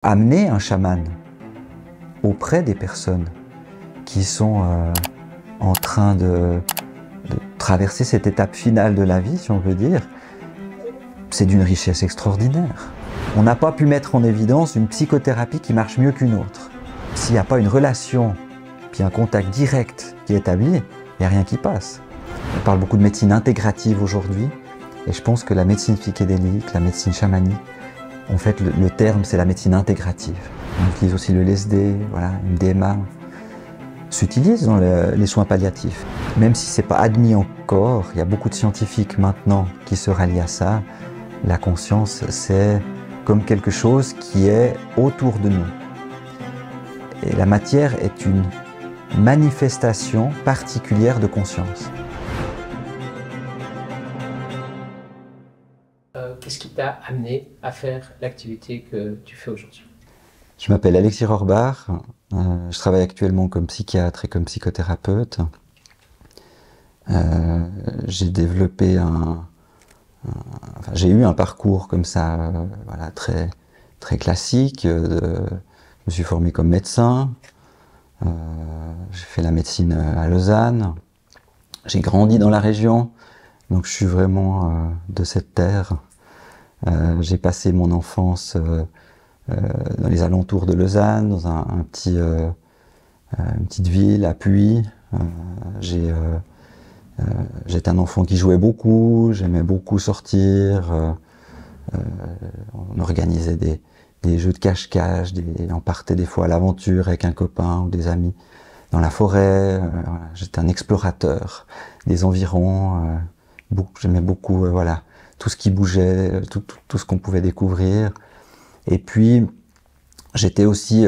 Amener un chaman auprès des personnes qui sont en train de traverser cette étape finale de la vie, si on veut dire, c'est d'une richesse extraordinaire. On n'a pas pu mettre en évidence une psychothérapie qui marche mieux qu'une autre. S'il n'y a pas une relation, puis un contact direct qui est établi, il n'y a rien qui passe. On parle beaucoup de médecine intégrative aujourd'hui, et je pense que la médecine psychédélique, la médecine chamanique, en fait, le terme, c'est la médecine intégrative. On utilise aussi le LSD, voilà, MDMA. S'utilise dans les soins palliatifs. Même si ce n'est pas admis encore, il y a beaucoup de scientifiques maintenant qui se rallient à ça. La conscience, c'est comme quelque chose qui est autour de nous. Et la matière est une manifestation particulière de conscience. Qu'est-ce qui t'a amené à faire l'activité que tu fais aujourd'hui? Je m'appelle Alexis Rohrbach, je travaille actuellement comme psychiatre et comme psychothérapeute. J'ai développé j'ai eu un parcours comme ça, voilà, très classique. Je me suis formé comme médecin, j'ai fait la médecine à Lausanne, j'ai grandi dans la région, donc je suis vraiment de cette terre. J'ai passé mon enfance dans les alentours de Lausanne, dans une petite ville à Puy. J'étais un enfant qui jouait beaucoup, j'aimais beaucoup sortir. On organisait des jeux de cache-cache, on partait des fois à l'aventure avec un copain ou des amis dans la forêt. Voilà. J'étais un explorateur des environs. J'aimais beaucoup, voilà, tout ce qui bougeait, tout ce qu'on pouvait découvrir. Et puis, j'étais aussi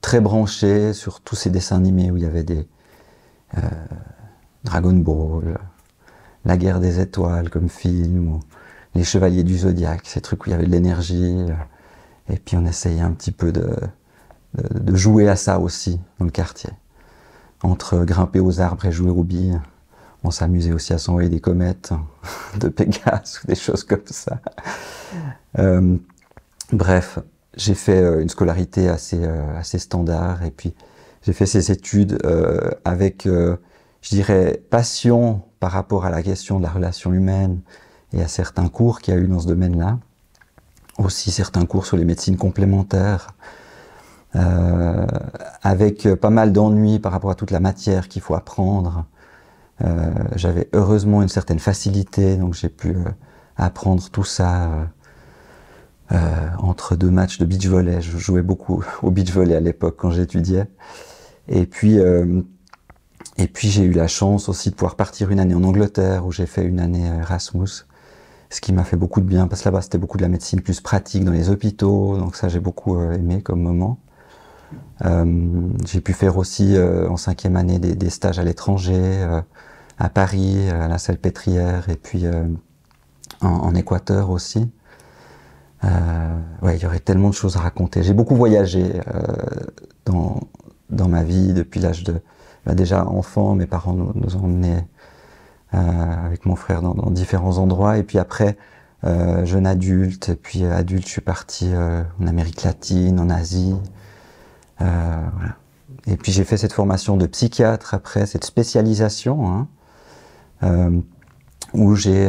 très branché sur tous ces dessins animés où il y avait des Dragon Ball, La Guerre des Étoiles comme film, ou Les Chevaliers du Zodiaque, ces trucs où il y avait de l'énergie. Et puis on essayait un petit peu de jouer à ça aussi dans le quartier. Entre grimper aux arbres et jouer aux billes, on s'amusait aussi à s'envoyer des comètes de Pégase ou des choses comme ça. Bref, j'ai fait une scolarité assez standard, et puis j'ai fait ces études avec, je dirais, passion par rapport à la question de la relation humaine et à certains cours qu'il y a eu dans ce domaine-là. Aussi certains cours sur les médecines complémentaires, avec pas mal d'ennuis par rapport à toute la matière qu'il faut apprendre. J'avais heureusement une certaine facilité, donc j'ai pu apprendre tout ça entre deux matchs de beach volley. Je jouais beaucoup au beach volley à l'époque quand j'étudiais. Et puis j'ai eu la chance aussi de pouvoir partir une année en Angleterre, où j'ai fait une année Erasmus, ce qui m'a fait beaucoup de bien, parce que là-bas c'était beaucoup de la médecine plus pratique dans les hôpitaux, donc ça j'ai beaucoup aimé comme moment. J'ai pu faire aussi en 5e année des stages à l'étranger, à Paris, à la Salpêtrière, et puis en Équateur aussi. Ouais, il y aurait tellement de choses à raconter. J'ai beaucoup voyagé dans ma vie depuis l'âge de... déjà enfant, mes parents nous ont emmenés avec mon frère dans différents endroits, et puis après, jeune adulte, et puis adulte, je suis parti en Amérique latine, en Asie. Voilà. Et puis j'ai fait cette formation de psychiatre après, cette spécialisation, où j'ai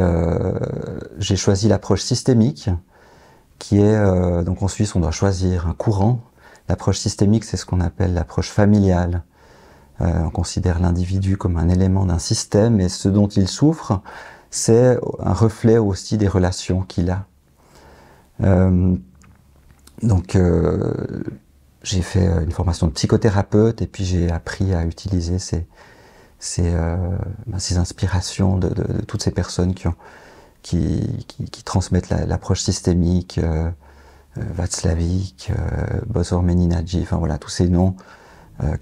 choisi l'approche systémique, qui est, donc en Suisse on doit choisir un courant. L'approche systémique, c'est ce qu'on appelle l'approche familiale. On considère l'individu comme un élément d'un système, et ce dont il souffre, c'est un reflet aussi des relations qu'il a. Donc j'ai fait une formation de psychothérapeute, et puis j'ai appris à utiliser ces inspirations de toutes ces personnes qui transmettent l'approche systémique, Václavic, Bozor-Méninadji, enfin voilà, tous ces noms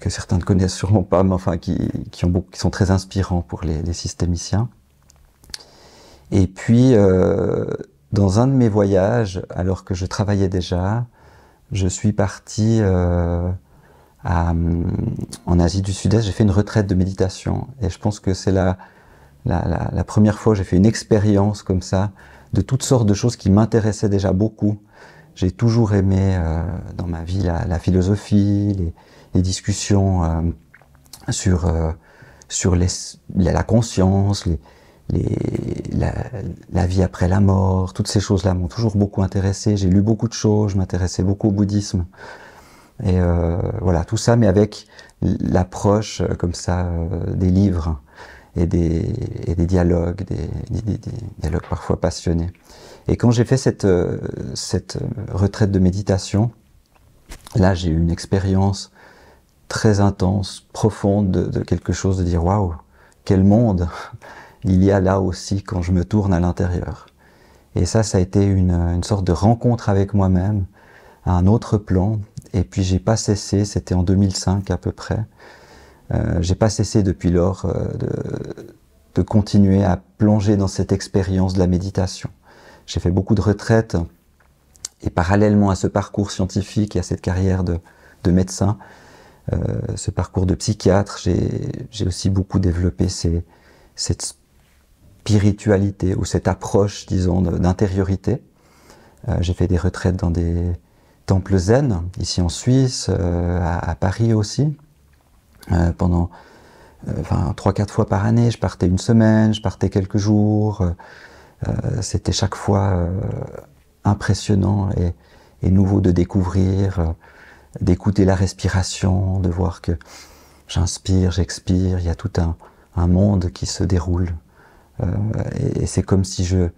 que certains ne connaissent sûrement pas, mais enfin qui sont très inspirants pour les systémiciens. Et puis, dans un de mes voyages, alors que je travaillais déjà, je suis parti en Asie du Sud-Est. J'ai fait une retraite de méditation, et je pense que c'est la première fois où j'ai fait une expérience comme ça, de toutes sortes de choses qui m'intéressaient déjà beaucoup. j'ai toujours aimé dans ma vie la philosophie, les discussions sur la conscience, la vie après la mort. Toutes ces choses-là m'ont toujours beaucoup intéressé. J'ai lu beaucoup de choses, je m'intéressais beaucoup au bouddhisme. Et voilà, tout ça, mais avec l'approche comme ça des livres et des dialogues, des dialogues parfois passionnés. Et quand j'ai fait cette retraite de méditation, là j'ai eu une expérience très intense, profonde de quelque chose, de dire waouh, quel monde il y a là aussi quand je me tourne à l'intérieur. Et ça a été une sorte de rencontre avec moi-même, à un autre plan. Et puis j'ai pas cessé, c'était en 2005 à peu près, j'ai pas cessé depuis lors de continuer à plonger dans cette expérience de la méditation. J'ai fait beaucoup de retraites et parallèlement à ce parcours scientifique et à cette carrière de médecin, ce parcours de psychiatre, j'ai aussi beaucoup développé cette spiritualité ou cette approche, disons, d'intériorité. J'ai fait des retraites dans des temples zen, ici en Suisse, à Paris aussi, pendant 3-4 fois par année. Je partais une semaine, je partais quelques jours. C'était chaque fois impressionnant et nouveau de découvrir, d'écouter la respiration, de voir que j'inspire, j'expire, il y a tout un monde qui se déroule. Et c'est comme si je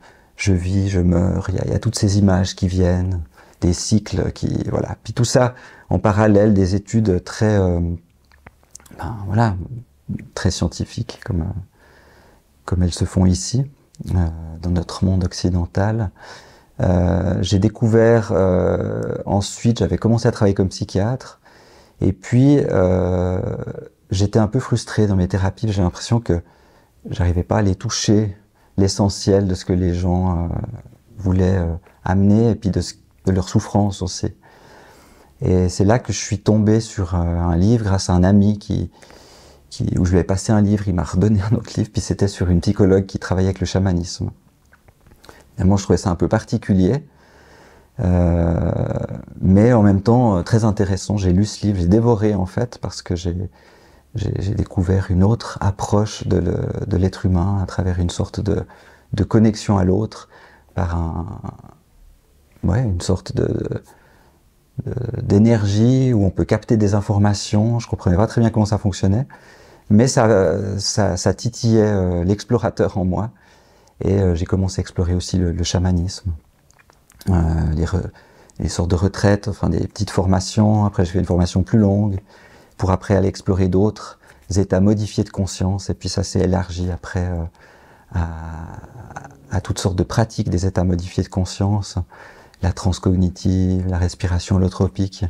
vis, je meurs, il y a toutes ces images qui viennent, des cycles qui, voilà. Puis tout ça en parallèle des études très, très scientifiques comme elles se font ici, dans notre monde occidental. J'ai découvert, ensuite j'avais commencé à travailler comme psychiatre, et puis j'étais un peu frustré dans mes thérapies, j'ai l'impression que j'arrivais pas à aller toucher l'essentiel de ce que les gens voulaient amener, et puis de leur souffrance aussi. Et c'est là que je suis tombé sur un livre grâce à un ami où je lui ai passé un livre, il m'a redonné un autre livre, puis c'était sur une psychologue qui travaillait avec le chamanisme. Et moi je trouvais ça un peu particulier, mais en même temps très intéressant. J'ai lu ce livre, j'ai dévoré en fait, parce que j'ai découvert une autre approche de l'être humain à travers une sorte de connexion à l'autre par une sorte d'énergie où on peut capter des informations. Je comprenais pas très bien comment ça fonctionnait, mais ça titillait l'explorateur en moi, et j'ai commencé à explorer aussi le chamanisme, les sortes de retraites, enfin des petites formations. Après j'ai fait une formation plus longue pour après aller explorer d'autres états modifiés de conscience, et puis ça s'est élargi après à toutes sortes de pratiques des états modifiés de conscience, la transcognitive, la respiration holotropique,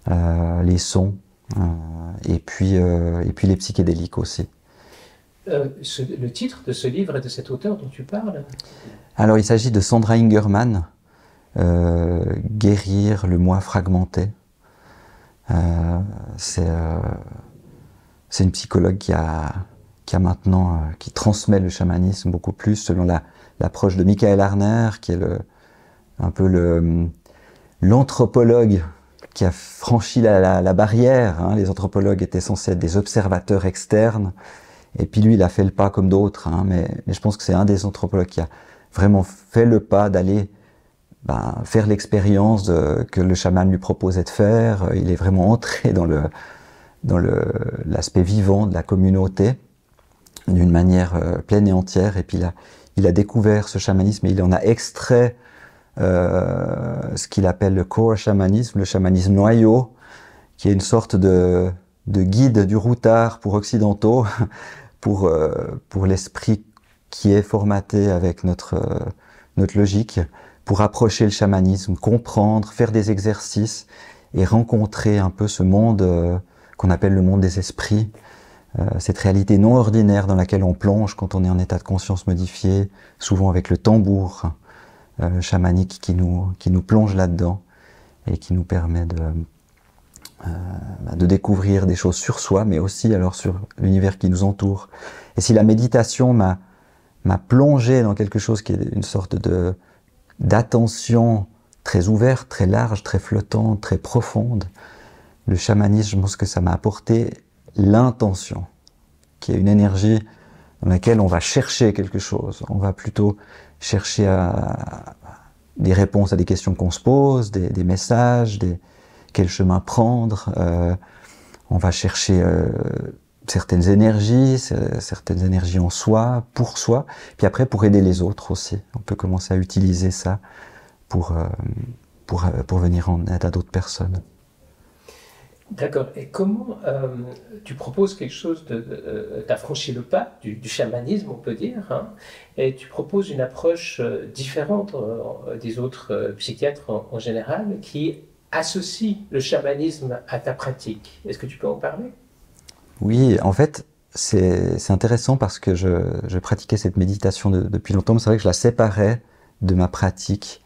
les sons, et puis les psychédéliques aussi. Le titre de ce livre et de cet auteur dont tu parles? Alors il s'agit de Sandra Ingerman, Guérir le moi fragmenté. C'est une psychologue qui transmet le chamanisme beaucoup plus selon l'approche de Michael Harner, qui est un peu l'anthropologue qui a franchi la barrière. Hein. Les anthropologues étaient censés être des observateurs externes, et puis lui il a fait le pas comme d'autres, hein, mais je pense que c'est un des anthropologues qui a vraiment fait le pas d'aller faire l'expérience que le chaman lui proposait de faire. Il est vraiment entré dans l'aspect vivant de la communauté d'une manière pleine et entière, et puis il a découvert ce chamanisme et il en a extrait ce qu'il appelle le core chamanisme, le chamanisme noyau, qui est une sorte de guide du routard pour occidentaux, pour l'esprit qui est formaté avec notre logique, pour approcher le chamanisme, comprendre, faire des exercices et rencontrer un peu ce monde qu'on appelle le monde des esprits, cette réalité non ordinaire dans laquelle on plonge quand on est en état de conscience modifié, souvent avec le tambour chamanique qui nous plonge là-dedans et qui nous permet de découvrir des choses sur soi, mais aussi alors sur l'univers qui nous entoure. Et si la méditation m'a plongé dans quelque chose qui est une sorte d'attention très ouverte, très large, très flottante, très profonde. Le chamanisme, je pense que ça m'a apporté l'intention, qui est une énergie dans laquelle on va chercher quelque chose. On va plutôt chercher des réponses à des questions qu'on se pose, des messages, quel chemin prendre. On va chercher certaines énergies en soi, pour soi, puis après pour aider les autres aussi. On peut commencer à utiliser ça pour venir en aide à d'autres personnes. D'accord. Et comment tu proposes quelque chose t'as franchi le pas du chamanisme, on peut dire, hein, et tu proposes une approche différente des autres psychiatres en général, qui associe le chamanisme à ta pratique. Est-ce que tu peux en parler? Oui, en fait, c'est intéressant parce que je pratiquais cette méditation depuis longtemps, mais c'est vrai que je la séparais de ma pratique.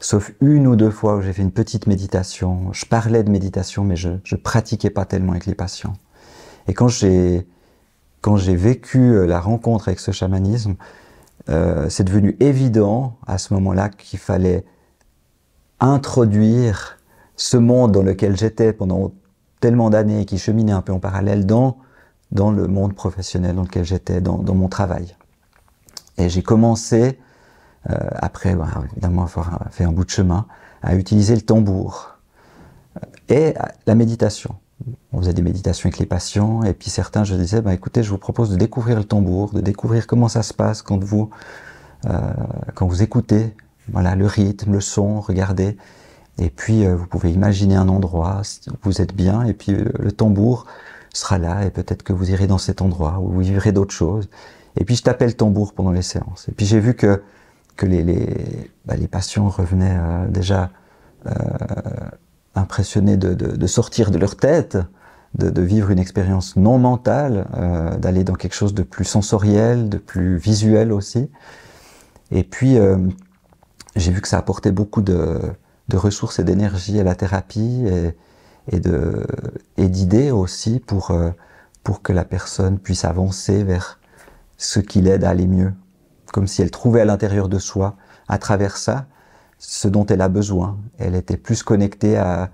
Sauf une ou deux fois où j'ai fait une petite méditation. Je parlais de méditation, mais je pratiquais pas tellement avec les patients. Et quand j'ai vécu la rencontre avec ce chamanisme, c'est devenu évident à ce moment-là qu'il fallait introduire ce monde dans lequel j'étais pendant tellement d'années et qui cheminait un peu en parallèle dans le monde professionnel dans lequel j'étais, dans mon travail. Et j'ai commencé après, évidemment, avoir fait un bout de chemin, à utiliser le tambour et la méditation. On faisait des méditations avec les patients, et puis certains, je disais, écoutez, je vous propose de découvrir le tambour, de découvrir comment ça se passe quand vous écoutez, voilà, le rythme, le son, regardez, et puis vous pouvez imaginer un endroit où vous êtes bien, et puis le tambour sera là, et peut-être que vous irez dans cet endroit, où vous vivrez d'autres choses. Et puis je tapais le tambour pendant les séances. Et puis j'ai vu que les patients revenaient déjà impressionnés de sortir de leur tête, de vivre une expérience non mentale, d'aller dans quelque chose de plus sensoriel, de plus visuel aussi. Et puis, j'ai vu que ça apportait beaucoup de ressources et d'énergie à la thérapie et d'idées aussi pour que la personne puisse avancer vers ce qui l'aide à aller mieux. Comme si elle trouvait à l'intérieur de soi, à travers ça, ce dont elle a besoin. Elle était plus connectée à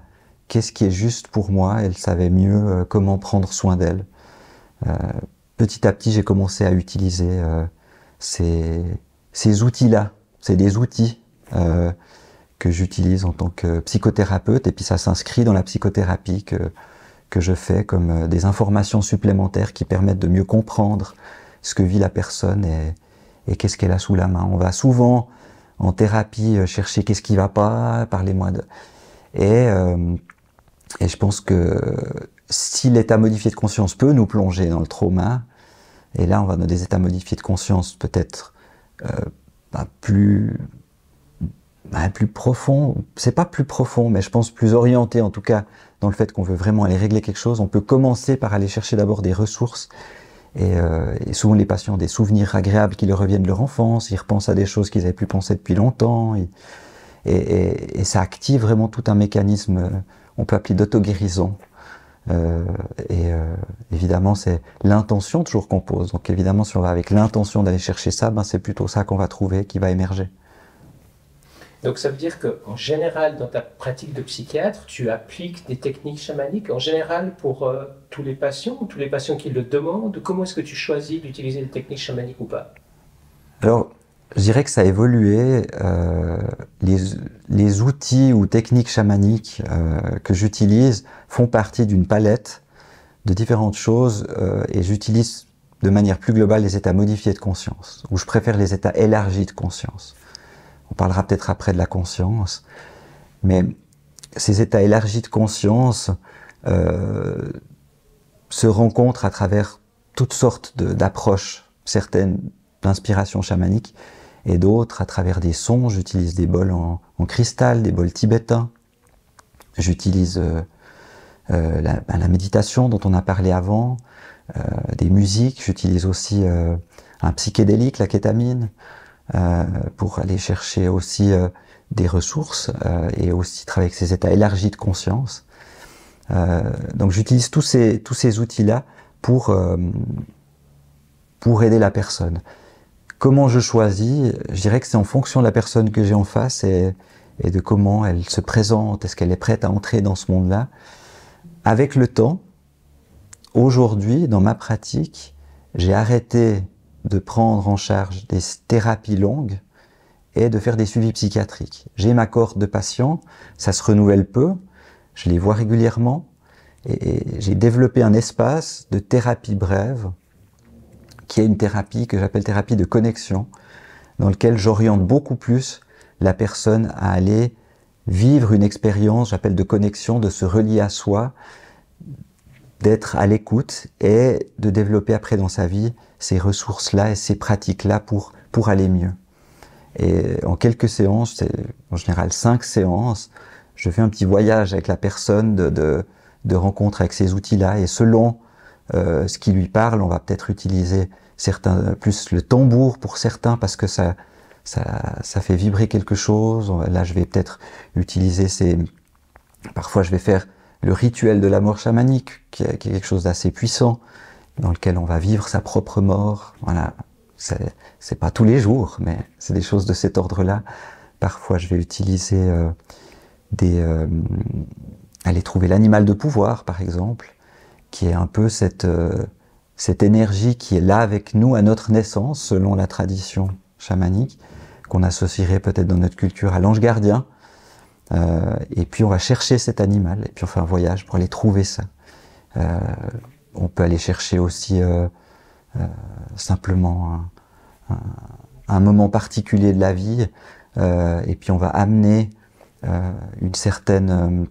qu'est-ce qui est juste pour moi, elle savait mieux comment prendre soin d'elle. Petit à petit, j'ai commencé à utiliser ces outils-là. C'est des outils que j'utilise en tant que psychothérapeute, et puis ça s'inscrit dans la psychothérapie que je fais comme des informations supplémentaires qui permettent de mieux comprendre ce que vit la personne et qu'est-ce qu'elle a sous la main. On va souvent en thérapie chercher qu'est-ce qui va pas, parlez-moi de... Et je pense que si l'état modifié de conscience peut nous plonger dans le trauma, et là on va dans des états modifiés de conscience peut-être plus profonds, c'est pas plus profond, mais je pense plus orienté en tout cas dans le fait qu'on veut vraiment aller régler quelque chose. On peut commencer par aller chercher d'abord des ressources. Et souvent les patients ont des souvenirs agréables qui leur reviennent de leur enfance, ils repensent à des choses qu'ils n'avaient plus pensé depuis longtemps, et ça active vraiment tout un mécanisme, on peut appeler d'auto-guérison. Évidemment c'est l'intention toujours qu'on pose, donc évidemment si on va avec l'intention d'aller chercher ça, c'est plutôt ça qu'on va trouver, qui va émerger. Donc ça veut dire qu'en général, dans ta pratique de psychiatre, tu appliques des techniques chamaniques, en général pour tous les patients qui le demandent. Comment est-ce que tu choisis d'utiliser des techniques chamaniques ou pas? Alors, je dirais que ça a évolué. Les outils ou techniques chamaniques que j'utilise font partie d'une palette de différentes choses et j'utilise de manière plus globale les états modifiés de conscience, ou je préfère les états élargis de conscience. On parlera peut-être après de la conscience, mais ces états élargis de conscience se rencontrent à travers toutes sortes d'approches, certaines d'inspiration chamanique et d'autres à travers des sons. J'utilise des bols en cristal, des bols tibétains. J'utilise la méditation dont on a parlé avant, des musiques. J'utilise aussi un psychédélique, la kétamine, pour aller chercher aussi des ressources et aussi travailler avec ces états élargis de conscience. Donc j'utilise tous ces outils-là pour aider la personne. Comment je choisis? Je dirais que c'est en fonction de la personne que j'ai en face et et de comment elle se présente, est-ce qu'elle est prête à entrer dans ce monde-là. Avec le temps, aujourd'hui, dans ma pratique, j'ai arrêté de prendre en charge des thérapies longues et de faire des suivis psychiatriques. J'ai ma cohorte de patients, ça se renouvelle peu, je les vois régulièrement, et j'ai développé un espace de thérapie brève, qui est une thérapie que j'appelle thérapie de connexion, dans lequel j'oriente beaucoup plus la personne à aller vivre une expérience, j'appelle de connexion, de se relier à soi, d'être à l'écoute et de développer après dans sa vie ces ressources-là et ces pratiques-là pour aller mieux. Et en quelques séances, c'est en général 5 séances, je fais un petit voyage avec la personne de rencontre avec ces outils-là, et selon ce qui lui parle, on va peut-être utiliser certains, plus le tambour pour certains, parce que ça fait vibrer quelque chose. Là, je vais peut-être utiliser parfois je vais faire le rituel de la mort chamanique, qui est quelque chose d'assez puissant, dans lequel on va vivre sa propre mort. Voilà, c'est pas tous les jours, mais c'est des choses de cet ordre-là. Parfois, je vais utiliser aller trouver l'animal de pouvoir, par exemple, qui est un peu cette énergie qui est là avec nous à notre naissance, selon la tradition chamanique, qu'on associerait peut-être dans notre culture à l'ange gardien. Et puis on va chercher cet animal, et puis on fait un voyage pour aller trouver ça. On peut aller chercher aussi simplement un moment particulier de la vie, et puis on va amener une certaine,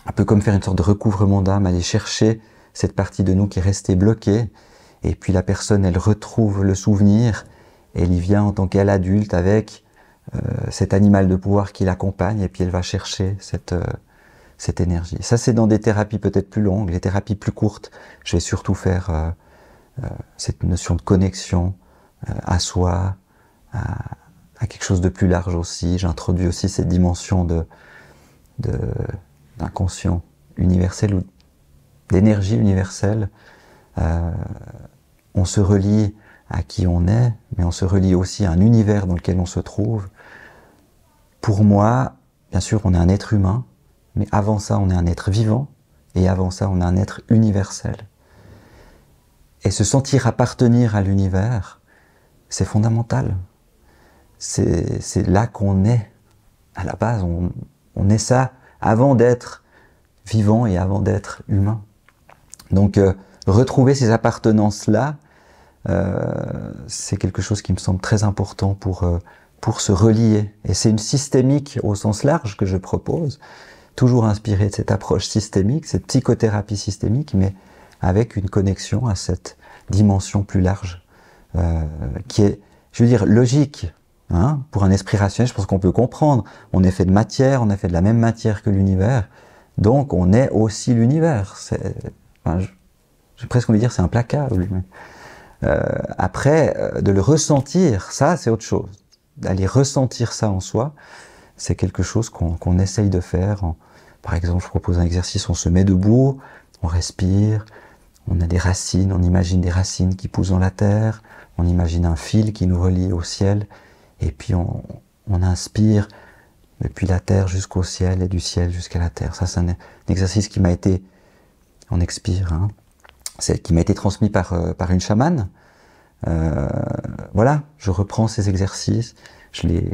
un peu comme faire une sorte de recouvrement d'âme, aller chercher cette partie de nous qui est restée bloquée, et puis la personne, elle retrouve le souvenir, et elle y vient en tant qu'elle adulte avec cet animal de pouvoir qui l'accompagne, et puis elle va chercher cette énergie. Ça, c'est dans des thérapies peut-être plus longues. Les thérapies plus courtes, je vais surtout faire cette notion de connexion à soi, à quelque chose de plus large aussi. J'introduis aussi cette dimension d'inconscient universel ou d'énergie universelle. On se relie à qui on est, mais on se relie aussi à un univers dans lequel on se trouve. Pour moi, bien sûr, on est un être humain, mais avant ça, on est un être vivant, et avant ça, on est un être universel. Et se sentir appartenir à l'univers, c'est fondamental. C'est là qu'on est. À la base, on est ça avant d'être vivant et avant d'être humain. Donc, retrouver ces appartenances-là, c'est quelque chose qui me semble très important pour se relier. Et c'est une systémique au sens large que je propose, toujours inspirée de cette approche systémique, cette psychothérapie systémique, mais avec une connexion à cette dimension plus large, qui est, je veux dire, logique. Hein, pour un esprit rationnel, je pense qu'on peut comprendre. On est fait de matière, on est fait de la même matière que l'univers, donc on est aussi l'univers. Enfin, j'ai presque envie de dire c'est implacable. Après, de le ressentir, ça c'est autre chose. D'aller ressentir ça en soi, c'est quelque chose qu'on essaye de faire. Par exemple, je propose un exercice, on se met debout, on respire, on a des racines, on imagine des racines qui poussent dans la terre, on imagine un fil qui nous relie au ciel, et puis on inspire depuis la terre jusqu'au ciel et du ciel jusqu'à la terre. Ça, c'est un exercice qui m'a été, on expire, hein, qui m'a été transmis par une chamane. Voilà, je reprends ces exercices, je les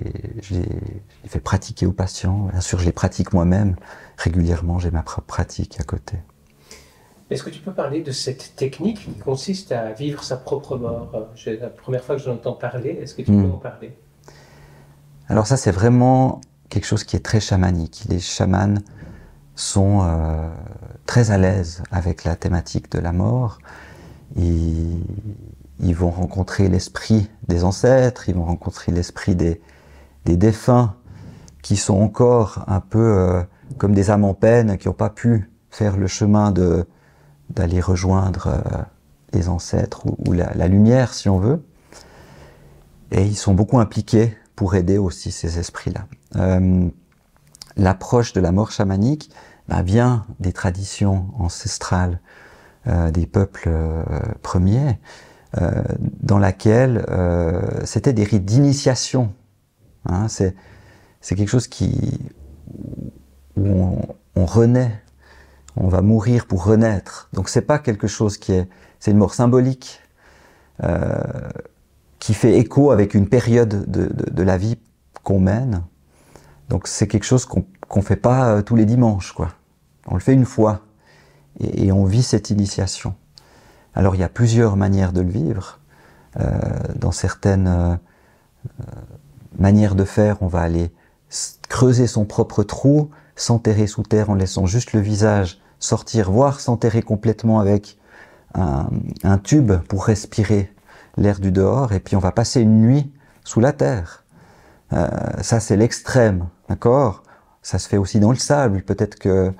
fais pratiquer aux patients. Bien sûr, je les pratique moi-même régulièrement, j'ai ma propre pratique à côté. Est-ce que tu peux parler de cette technique qui consiste à vivre sa propre mort? C'est la première fois que j'en entends parler, est-ce que tu peux en parler? Alors ça, c'est vraiment quelque chose qui est très chamanique. Les chamans sont très à l'aise avec la thématique de la mort. Ils vont rencontrer l'esprit des ancêtres, ils vont rencontrer l'esprit des défunts qui sont encore un peu comme des âmes en peine, qui n'ont pas pu faire le chemin d'aller rejoindre les ancêtres ou la lumière, si on veut. Et ils sont beaucoup impliqués pour aider aussi ces esprits-là. L'approche de la mort chamanique vient des traditions ancestrales des peuples premiers, dans laquelle c'était des rites d'initiation. Hein, c'est quelque chose où on renaît, on va mourir pour renaître. Donc c'est pas quelque chose c'est une mort symbolique qui fait écho avec une période de la vie qu'on mène. Donc c'est quelque chose qu'on fait pas tous les dimanches, quoi. On le fait une fois et on vit cette initiation. Alors il y a plusieurs manières de le vivre. Dans certaines manières de faire, on va aller creuser son propre trou, s'enterrer sous terre en laissant juste le visage sortir, voire s'enterrer complètement avec un tube pour respirer l'air du dehors, et puis on va passer une nuit sous la terre. Ça c'est l'extrême, d'accord? Ça se fait aussi dans le sable, peut-être que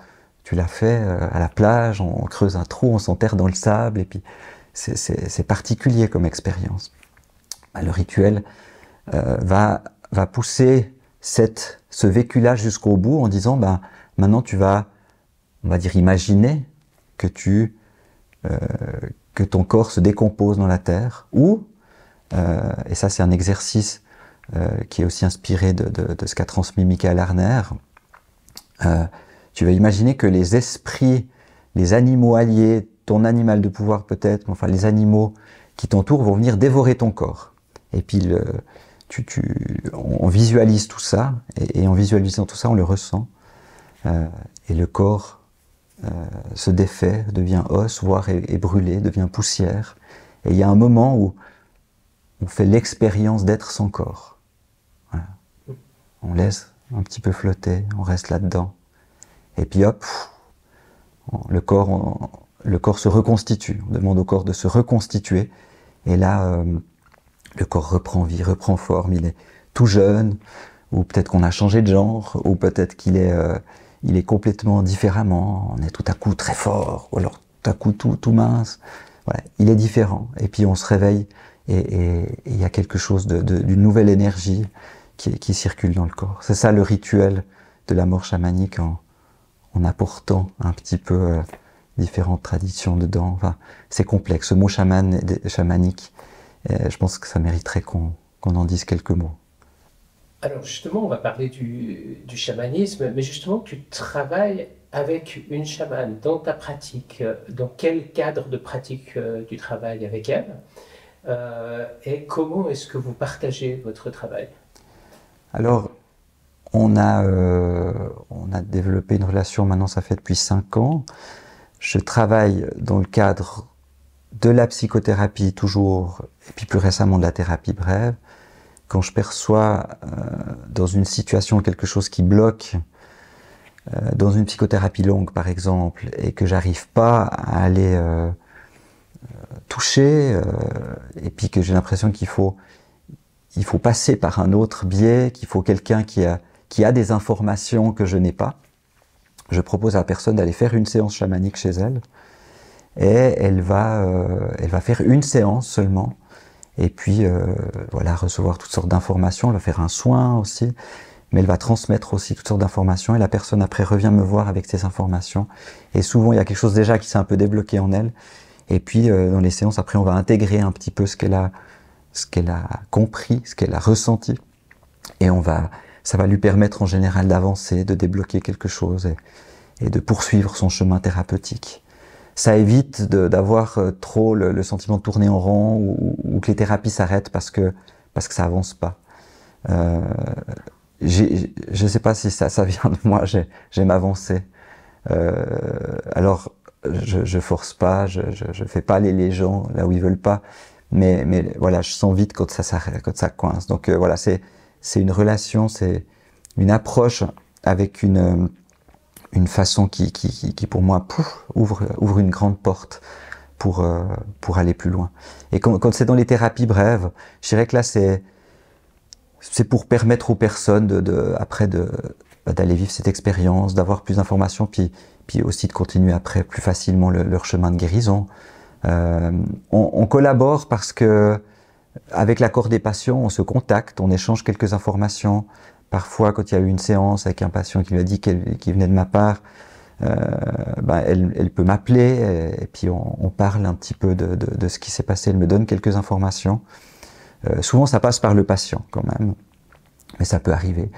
tu l'as fait à la plage, on creuse un trou, on s'enterre dans le sable, et puis c'est particulier comme expérience. Le rituel va pousser ce vécu-là jusqu'au bout en disant, maintenant tu vas, on va dire, imaginer que ton corps se décompose dans la terre, ou, et ça c'est un exercice qui est aussi inspiré de ce qu'a transmis Michael Harner, tu vas imaginer que les esprits, les animaux alliés, ton animal de pouvoir peut-être, enfin les animaux qui t'entourent vont venir dévorer ton corps. Et puis on visualise tout ça, et en visualisant tout ça, on le ressent, et le corps se défait, devient os, voire est brûlé, devient poussière. Et il y a un moment où on fait l'expérience d'être sans corps. Voilà. On laisse un petit peu flotter, on reste là-dedans. Et puis hop, le corps se reconstitue. On demande au corps de se reconstituer. Et là, le corps reprend vie, reprend forme. Il est tout jeune, ou peut-être qu'on a changé de genre, ou peut-être qu'il est complètement différemment. On est tout à coup très fort, ou alors tout à coup tout mince. Voilà, il est différent. Et puis on se réveille, et il y a quelque chose d'une nouvelle énergie qui circule dans le corps. C'est ça le rituel de la mort chamanique, en apportant un petit peu différentes traditions dedans. Enfin, c'est complexe. Ce mot chamanique, je pense que ça mériterait qu'on en dise quelques mots. Alors justement, on va parler du chamanisme, mais justement, tu travailles avec une chamane dans ta pratique. Dans quel cadre de pratique tu travailles avec elle, et comment est-ce que vous partagez votre travail? Alors, on a développé une relation, maintenant ça fait depuis 5 ans. Je travaille dans le cadre de la psychothérapie toujours, et puis plus récemment de la thérapie brève. Quand je perçois dans une situation quelque chose qui bloque, dans une psychothérapie longue par exemple, et que j'arrive pas à aller toucher, et puis que j'ai l'impression qu'il faut passer par un autre biais, qu'il faut quelqu'un qui a des informations que je n'ai pas, je propose à la personne d'aller faire une séance chamanique chez elle, et elle va faire une séance seulement, et puis voilà, recevoir toutes sortes d'informations. Elle va faire un soin aussi, mais elle va transmettre aussi toutes sortes d'informations, et la personne après revient me voir avec ces informations, et souvent il y a quelque chose déjà qui s'est un peu débloqué en elle, et puis dans les séances après on va intégrer un petit peu ce qu'elle a compris, ce qu'elle a ressenti, et ça va lui permettre en général d'avancer, de débloquer quelque chose, et de poursuivre son chemin thérapeutique. Ça évite d'avoir trop le sentiment de tourner en rond, ou que les thérapies s'arrêtent parce que ça avance pas. Je sais pas si ça vient de moi, j'aime avancer. Alors, je force pas, je fais pas les gens là où ils veulent pas, mais voilà, je sens vite quand ça s'arrête, quand ça coince. Donc voilà, c'est une relation, c'est une approche avec une façon qui pour moi ouvre une grande porte pour aller plus loin. Et quand c'est dans les thérapies brèves, je dirais que là c'est pour permettre aux personnes après d'aller vivre cette expérience, d'avoir plus d'informations, puis aussi de continuer après plus facilement leur chemin de guérison. On collabore parce que avec l'accord des patients, on se contacte, on échange quelques informations. Parfois, quand il y a eu une séance avec un patient qui lui a dit qu'il venait de ma part, elle peut m'appeler, et puis on parle un petit peu de ce qui s'est passé. Elle me donne quelques informations. Souvent, ça passe par le patient quand même, mais ça peut arriver.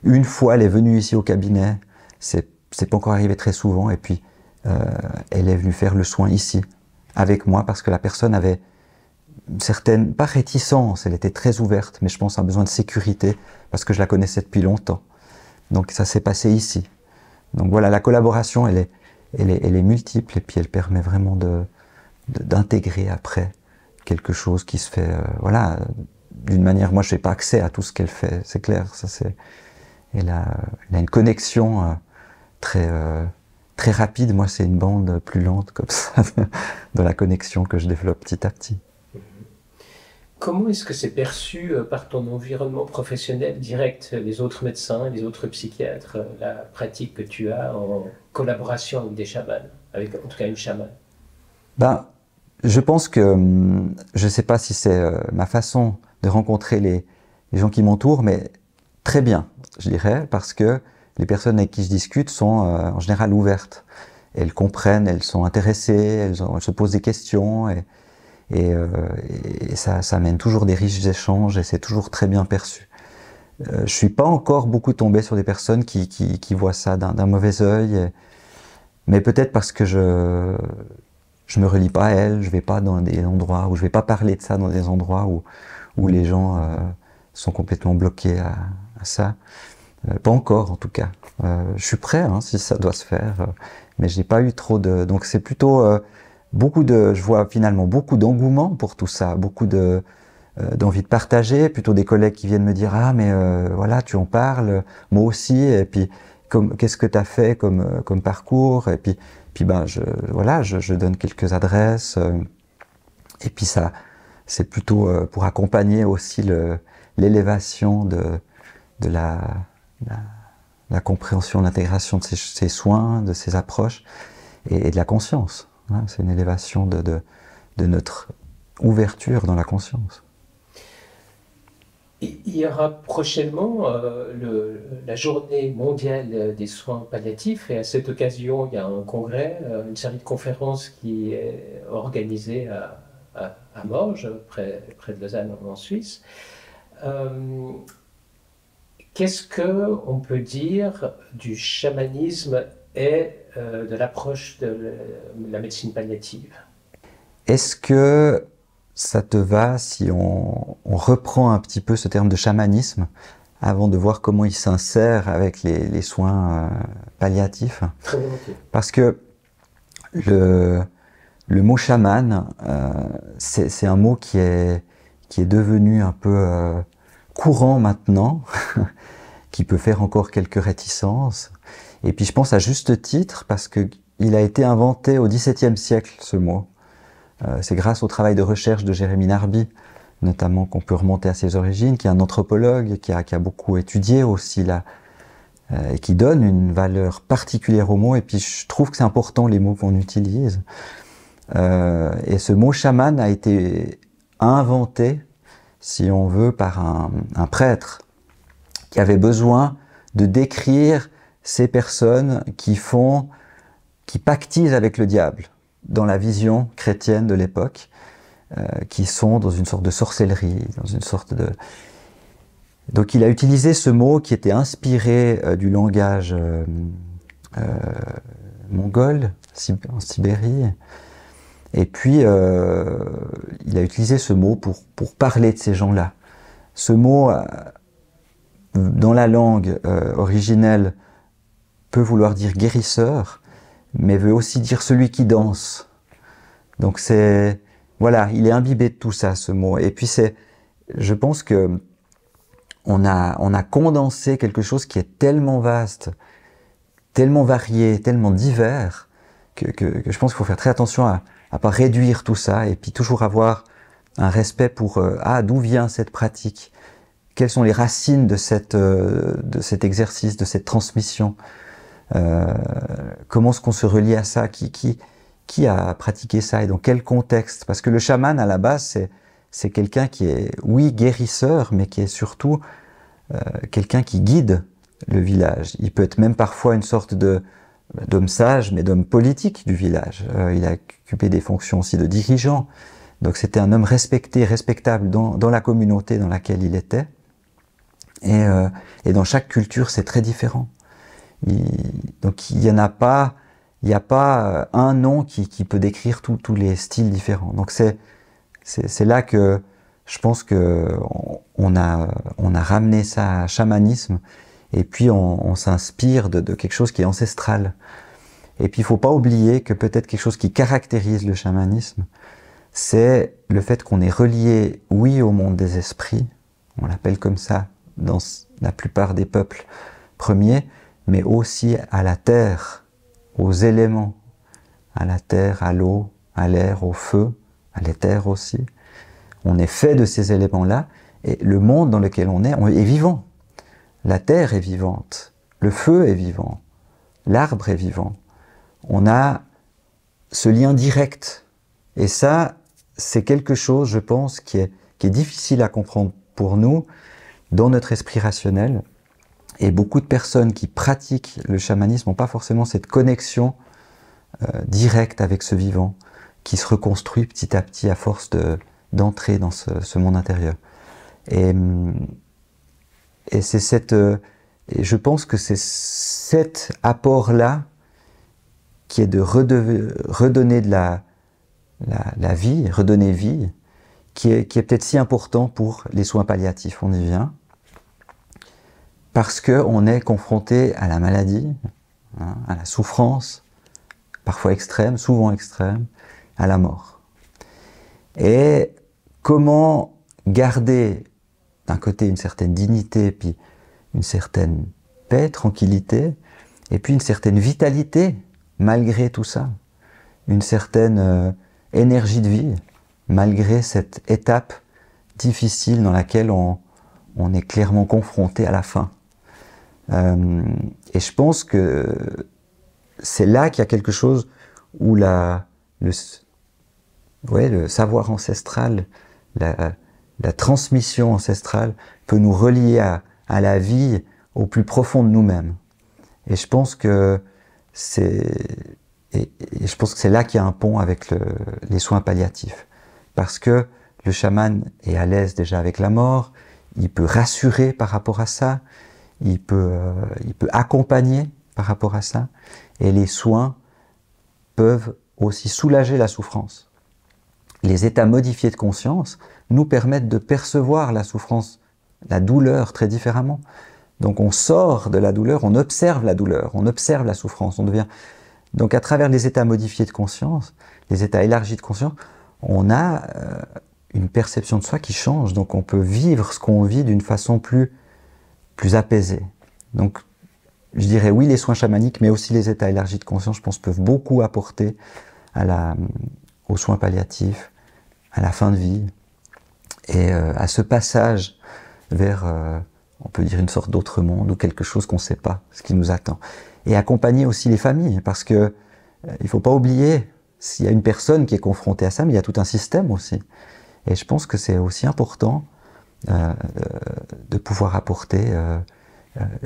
Une fois, elle est venue ici au cabinet, c'est pas encore arrivé très souvent, et puis elle est venue faire le soin ici, avec moi, parce que la personne avait une certaine, pas réticence, elle était très ouverte, mais je pense un besoin de sécurité, parce que je la connaissais depuis longtemps. Donc ça s'est passé ici. Donc voilà, la collaboration, elle est multiple, et puis elle permet vraiment d'intégrer après quelque chose qui se fait, voilà, d'une manière, moi je n'ai pas accès à tout ce qu'elle fait, c'est clair, ça c'est... Elle a une connexion très rapide. Moi, c'est une bande plus lente comme ça, dans la connexion que je développe petit à petit. Comment est-ce que c'est perçu par ton environnement professionnel direct, les autres médecins, les autres psychiatres, la pratique que tu as en collaboration avec des chamans, avec en tout cas une chamane? Ben, je pense que, je ne sais pas si c'est ma façon de rencontrer les gens qui m'entourent, mais très bien, je dirais, parce que les personnes avec qui je discute sont en général ouvertes. Elles comprennent, elles sont intéressées, elles se posent des questions, et ça mène toujours des riches échanges, et c'est toujours très bien perçu. Je suis pas encore beaucoup tombé sur des personnes qui voient ça d'un mauvais œil, mais peut-être parce que je me relie pas à elles, je vais pas dans des endroits où je vais pas parler de ça dans des endroits où les gens sont complètement bloqués à ça. Pas encore en tout cas. Je suis prêt hein, si ça doit se faire, mais j'ai pas eu trop de... Donc c'est plutôt je vois finalement beaucoup d'engouement pour tout ça, beaucoup d'envie de partager, plutôt des collègues qui viennent me dire ah mais voilà tu en parles, moi aussi, et puis qu'est-ce que tu as fait comme parcours, et puis ben je donne quelques adresses, et puis ça c'est plutôt pour accompagner aussi l'élévation de la compréhension, l'intégration de ces soins, de ces approches, et de la conscience. Hein, c'est une élévation de notre ouverture dans la conscience. Il y aura prochainement la journée mondiale des soins palliatifs, et à cette occasion, il y a un congrès, une série de conférences qui est organisée à Morges, près de Lausanne en Suisse. Qu'est-ce qu'on peut dire du chamanisme et de l'approche de la médecine palliative? Est-ce que ça te va si on reprend un petit peu ce terme de chamanisme avant de voir comment il s'insère avec les soins palliatifs? Très volontiers. Parce que le mot chaman, c'est un mot qui est devenu un peu courant maintenant, qui peut faire encore quelques réticences. Et puis je pense à juste titre, parce qu'il a été inventé au XVIIe siècle, ce mot. C'est grâce au travail de recherche de Jérémie Narby, notamment, qu'on peut remonter à ses origines, qui est un anthropologue, qui a beaucoup étudié aussi et qui donne une valeur particulière aux mots. Et puis je trouve que c'est important les mots qu'on utilise. Et ce mot chaman a été inventé, si on veut, par un prêtre qui avait besoin de décrire ces personnes qui pactisent avec le diable dans la vision chrétienne de l'époque, qui sont dans une sorte de sorcellerie, dans une sorte de... Donc il a utilisé ce mot qui était inspiré du langage mongol, en Sibérie, et puis il a utilisé ce mot pour parler de ces gens-là. Ce mot, dans la langue originelle, peut vouloir dire guérisseur, mais veut aussi dire celui qui danse. Donc voilà, il est imbibé de tout ça, ce mot. Et puis je pense que on a condensé quelque chose qui est tellement vaste, tellement varié, tellement divers, que je pense qu'il faut faire très attention à pas réduire tout ça, et puis toujours avoir un respect pour d'où vient cette pratique, quelles sont les racines de cet exercice, de cette transmission. Comment est-ce qu'on se relie à ça, qui a pratiqué ça et dans quel contexte? Parce que le chaman, à la base, c'est quelqu'un qui est, oui, guérisseur, mais qui est surtout quelqu'un qui guide le village. Il peut être même parfois une sorte d'homme sage, mais d'homme politique du village. Il a occupé des fonctions aussi de dirigeant. Donc c'était un homme respecté, respectable dans la communauté dans laquelle il était. Et dans chaque culture, c'est très différent. Donc il n'y a pas un nom qui peut décrire tous les styles différents. Donc c'est là que je pense que on a ramené ça à chamanisme, et puis on s'inspire de quelque chose qui est ancestral. Et puis il ne faut pas oublier que peut-être quelque chose qui caractérise le chamanisme, c'est le fait qu'on est relié, oui, au monde des esprits, on l'appelle comme ça dans la plupart des peuples premiers, mais aussi à la terre, aux éléments, à la terre, à l'eau, à l'air, au feu, à l'éther aussi. On est fait de ces éléments-là, et le monde dans lequel on est vivant. La terre est vivante, le feu est vivant, l'arbre est vivant. On a ce lien direct. Et ça, c'est quelque chose, je pense, qui est difficile à comprendre pour nous, dans notre esprit rationnel. Et beaucoup de personnes qui pratiquent le chamanisme n'ont pas forcément cette connexion directe avec ce vivant, qui se reconstruit petit à petit à force d'entrer dans ce monde intérieur. Et c'est et je pense que c'est cet apport-là qui est de redonner de la vie, redonner vie, qui est peut-être si important pour les soins palliatifs. On y vient. Parce qu'on est confronté à la maladie, hein, à la souffrance, parfois extrême, souvent extrême, à la mort. Et comment garder d'un côté une certaine dignité, puis une certaine paix, tranquillité, et puis une certaine vitalité malgré tout ça, une certaine énergie de vie, malgré cette étape difficile dans laquelle on est clairement confronté à la fin. Et je pense que c'est là qu'il y a quelque chose où le savoir ancestral, la transmission ancestrale peut nous relier à la vie au plus profond de nous-mêmes. Et je pense que c'est là qu'il y a un pont avec les soins palliatifs. Parce que le chaman est à l'aise déjà avec la mort, il peut rassurer par rapport à ça, il peut accompagner par rapport à ça, et les soins peuvent aussi soulager la souffrance. Les états modifiés de conscience nous permettent de percevoir la souffrance, la douleur très différemment. Donc on sort de la douleur, on observe la souffrance, on devient... Donc à travers les états modifiés de conscience, les états élargis de conscience, on a une perception de soi qui change, donc on peut vivre ce qu'on vit d'une façon plus apaisée. Donc je dirais oui les soins chamaniques, mais aussi les états élargis de conscience, je pense, peuvent beaucoup apporter aux soins palliatifs, à la fin de vie, et à ce passage vers, on peut dire, une sorte d'autre monde, ou quelque chose qu'on ne sait pas, ce qui nous attend. Et accompagner aussi les familles, parce que il ne faut pas oublier, s'il y a une personne qui est confrontée à ça, mais il y a tout un système aussi. Et je pense que c'est aussi important de pouvoir apporter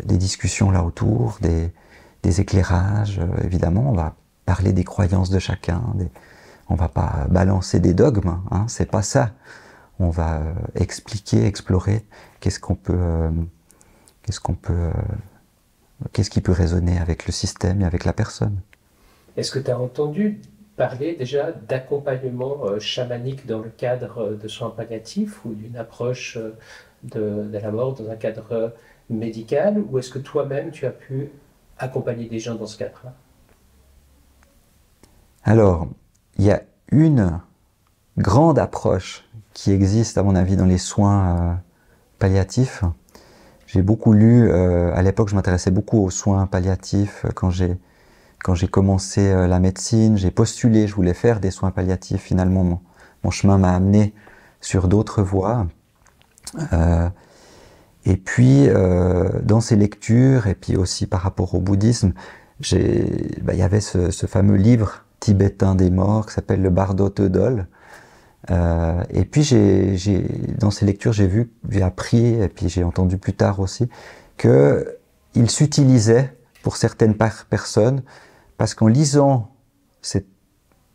des discussions là autour, des éclairages. Évidemment, on va parler des croyances de chacun, on ne va pas balancer des dogmes, hein, c'est pas ça. On va expliquer, explorer qu'est-ce qui peut résonner avec le système et avec la personne. Est-ce que tu as entendu parler déjà d'accompagnement chamanique dans le cadre de soins palliatifs ou d'une approche de la mort dans un cadre médical, ou est-ce que toi-même tu as pu accompagner des gens dans ce cadre-là? Alors, il y a une grande approche qui existe, à mon avis, dans les soins palliatifs. J'ai beaucoup lu, à l'époque je m'intéressais beaucoup aux soins palliatifs. Quand j'ai commencé la médecine, j'ai postulé, je voulais faire des soins palliatifs. Finalement, mon chemin m'a amené sur d'autres voies. Et puis, dans ces lectures, et puis aussi par rapport au bouddhisme, il y avait ce fameux livre tibétain des morts qui s'appelle le Bardo Thodol. Et puis dans ces lectures, j'ai appris, et puis j'ai entendu plus tard aussi, qu'il s'utilisait pour certaines personnes, parce qu'en lisant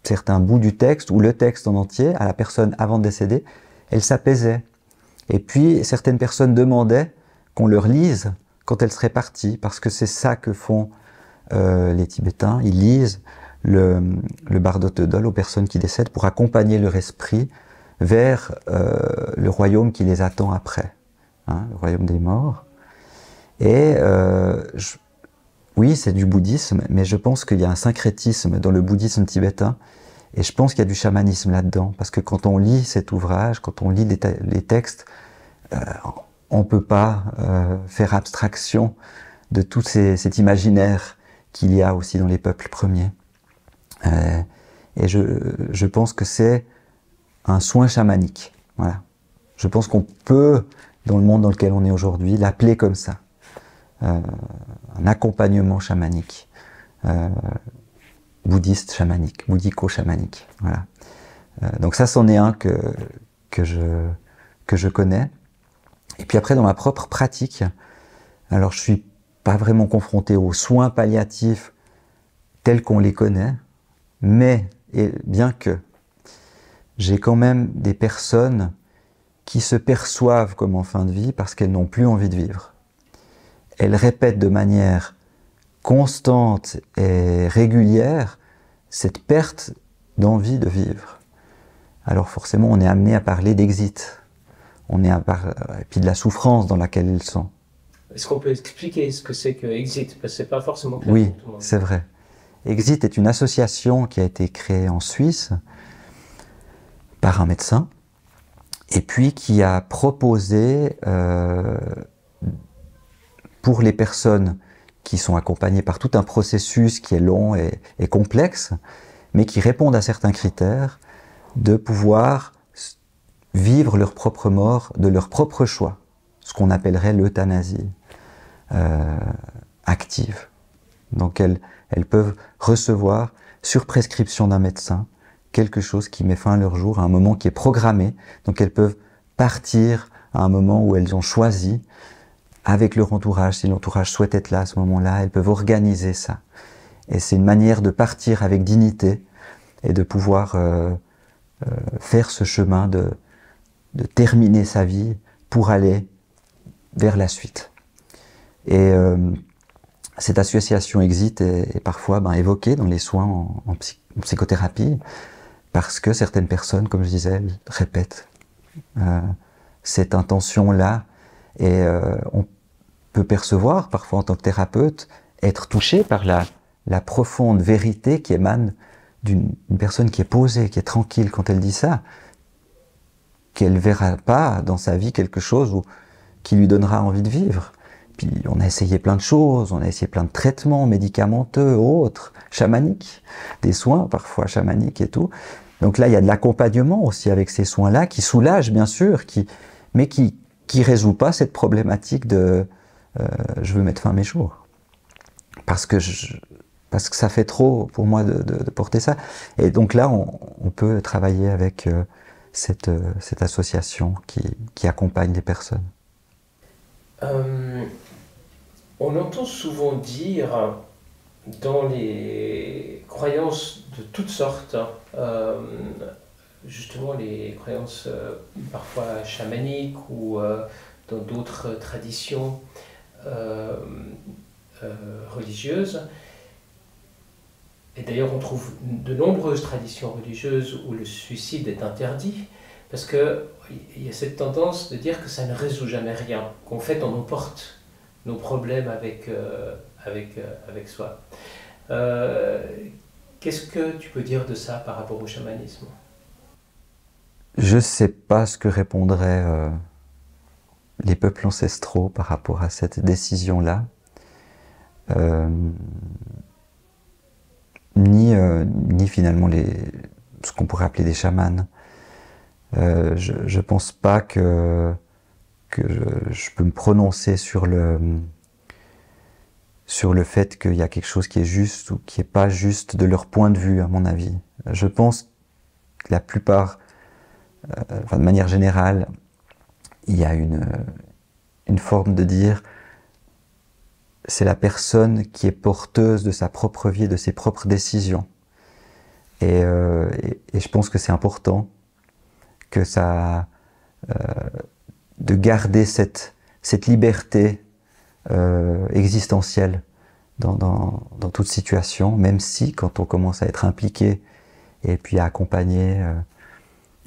certains bouts du texte, ou le texte en entier, à la personne avant de décéder, elle s'apaisait. Et puis certaines personnes demandaient qu'on leur lise quand elle serait partie, parce que c'est ça que font les Tibétains. Ils lisent le Bardot Dol aux personnes qui décèdent pour accompagner leur esprit vers le royaume qui les attend après, hein, le royaume des morts. Et oui, c'est du bouddhisme, mais je pense qu'il y a un syncrétisme dans le bouddhisme tibétain, et je pense qu'il y a du chamanisme là-dedans, parce que quand on lit cet ouvrage, quand on lit les textes, on ne peut pas faire abstraction de tout cet imaginaire qu'il y a aussi dans les peuples premiers. Et je pense que c'est un soin chamanique. Voilà. Je pense qu'on peut, dans le monde dans lequel on est aujourd'hui, l'appeler comme ça. Un accompagnement chamanique. Bouddhiste chamanique, bouddhico-chamanique. Voilà. Donc ça, c'en est un que je connais. Et puis après, dans ma propre pratique, alors je suis pas vraiment confronté aux soins palliatifs tels qu'on les connaît, mais et bien que j'ai quand même des personnes qui se perçoivent comme en fin de vie parce qu'elles n'ont plus envie de vivre. Elles répètent de manière constante et régulière cette perte d'envie de vivre. Alors forcément, on est amené à parler d'exit. On est et puis de la souffrance dans laquelle ils sont. Est-ce qu'on peut expliquer ce que c'est que Exit? Parce que c'est pas forcément clair oui, pour tout le monde. C'est vrai. Exit est une association qui a été créée en Suisse par un médecin et puis qui a proposé pour les personnes qui sont accompagnées par tout un processus qui est long et complexe, mais qui répondent à certains critères, de pouvoir vivre leur propre mort de leur propre choix, ce qu'on appellerait l'euthanasie active. Donc elles peuvent recevoir, sur prescription d'un médecin, quelque chose qui met fin à leur jour, à un moment qui est programmé. Donc elles peuvent partir à un moment où elles ont choisi, avec leur entourage, si l'entourage souhaite être là à ce moment-là, elles peuvent organiser ça. Et c'est une manière de partir avec dignité et de pouvoir faire ce chemin de terminer sa vie pour aller vers la suite. Et cette association Exit est parfois évoquée dans les soins en psychothérapie, parce que certaines personnes, comme je disais, elles répètent cette intention-là, et on peut percevoir, parfois en tant que thérapeute, être touché par la profonde vérité qui émane d'une personne qui est posée, qui est tranquille quand elle dit ça, qu'elle ne verra pas dans sa vie quelque chose qui lui donnera envie de vivre. Puis on a essayé plein de choses, on a essayé plein de traitements médicamenteux, autres, chamaniques, des soins parfois chamaniques et tout. Donc là, il y a de l'accompagnement aussi avec ces soins-là, qui soulagent bien sûr, mais qui résout pas cette problématique de je veux mettre fin à mes jours. Parce que ça fait trop pour moi de porter ça. Et donc là, on peut travailler avec cette association qui accompagne les personnes. On entend souvent dire, dans les croyances de toutes sortes, justement les croyances parfois chamaniques ou dans d'autres traditions religieuses, et d'ailleurs on trouve de nombreuses traditions religieuses où le suicide est interdit, parce qu'il y a cette tendance de dire que ça ne résout jamais rien, qu'en fait on emporte nos problèmes avec soi. Qu'est-ce que tu peux dire de ça par rapport au chamanisme? Je ne sais pas ce que répondraient les peuples ancestraux par rapport à cette décision-là. Ni finalement ce qu'on pourrait appeler des chamans. Je ne pense pas que je peux me prononcer sur le fait qu'il y a quelque chose qui est juste ou qui n'est pas juste de leur point de vue, à mon avis. Je pense que la plupart, de manière générale, il y a une forme de dire c'est la personne qui est porteuse de sa propre vie et de ses propres décisions. Et je pense que c'est important que de garder cette cette liberté existentielle dans toute situation, même si quand on commence à être impliqué et puis à accompagner,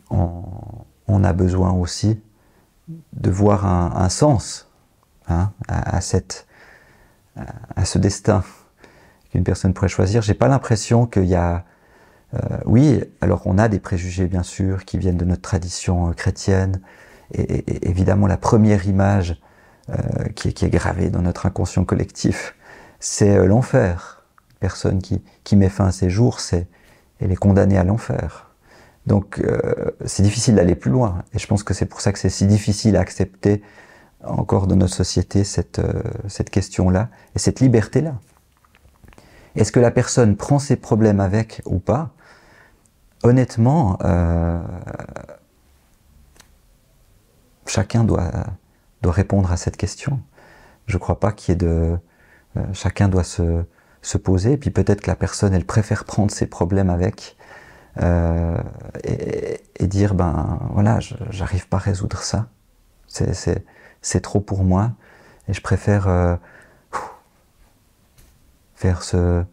on a besoin aussi de voir un sens hein, à ce destin qu'une personne pourrait choisir. J'ai pas l'impression qu'il y a... oui, alors on a des préjugés bien sûr qui viennent de notre tradition chrétienne et évidemment la première image qui est gravée dans notre inconscient collectif, c'est l'enfer. Une personne qui met fin à ses jours, elle est condamnée à l'enfer. Donc c'est difficile d'aller plus loin. Et je pense que c'est pour ça que c'est si difficile à accepter encore dans notre société cette question-là et cette liberté-là. Est-ce que la personne prend ses problèmes avec ou pas? Honnêtement, chacun doit répondre à cette question. Je ne crois pas qu'il y ait de... chacun doit se poser, et puis peut-être que la personne, elle préfère prendre ses problèmes avec et dire, ben voilà, j'arrive pas à résoudre ça. C'est trop pour moi, et je préfère faire ce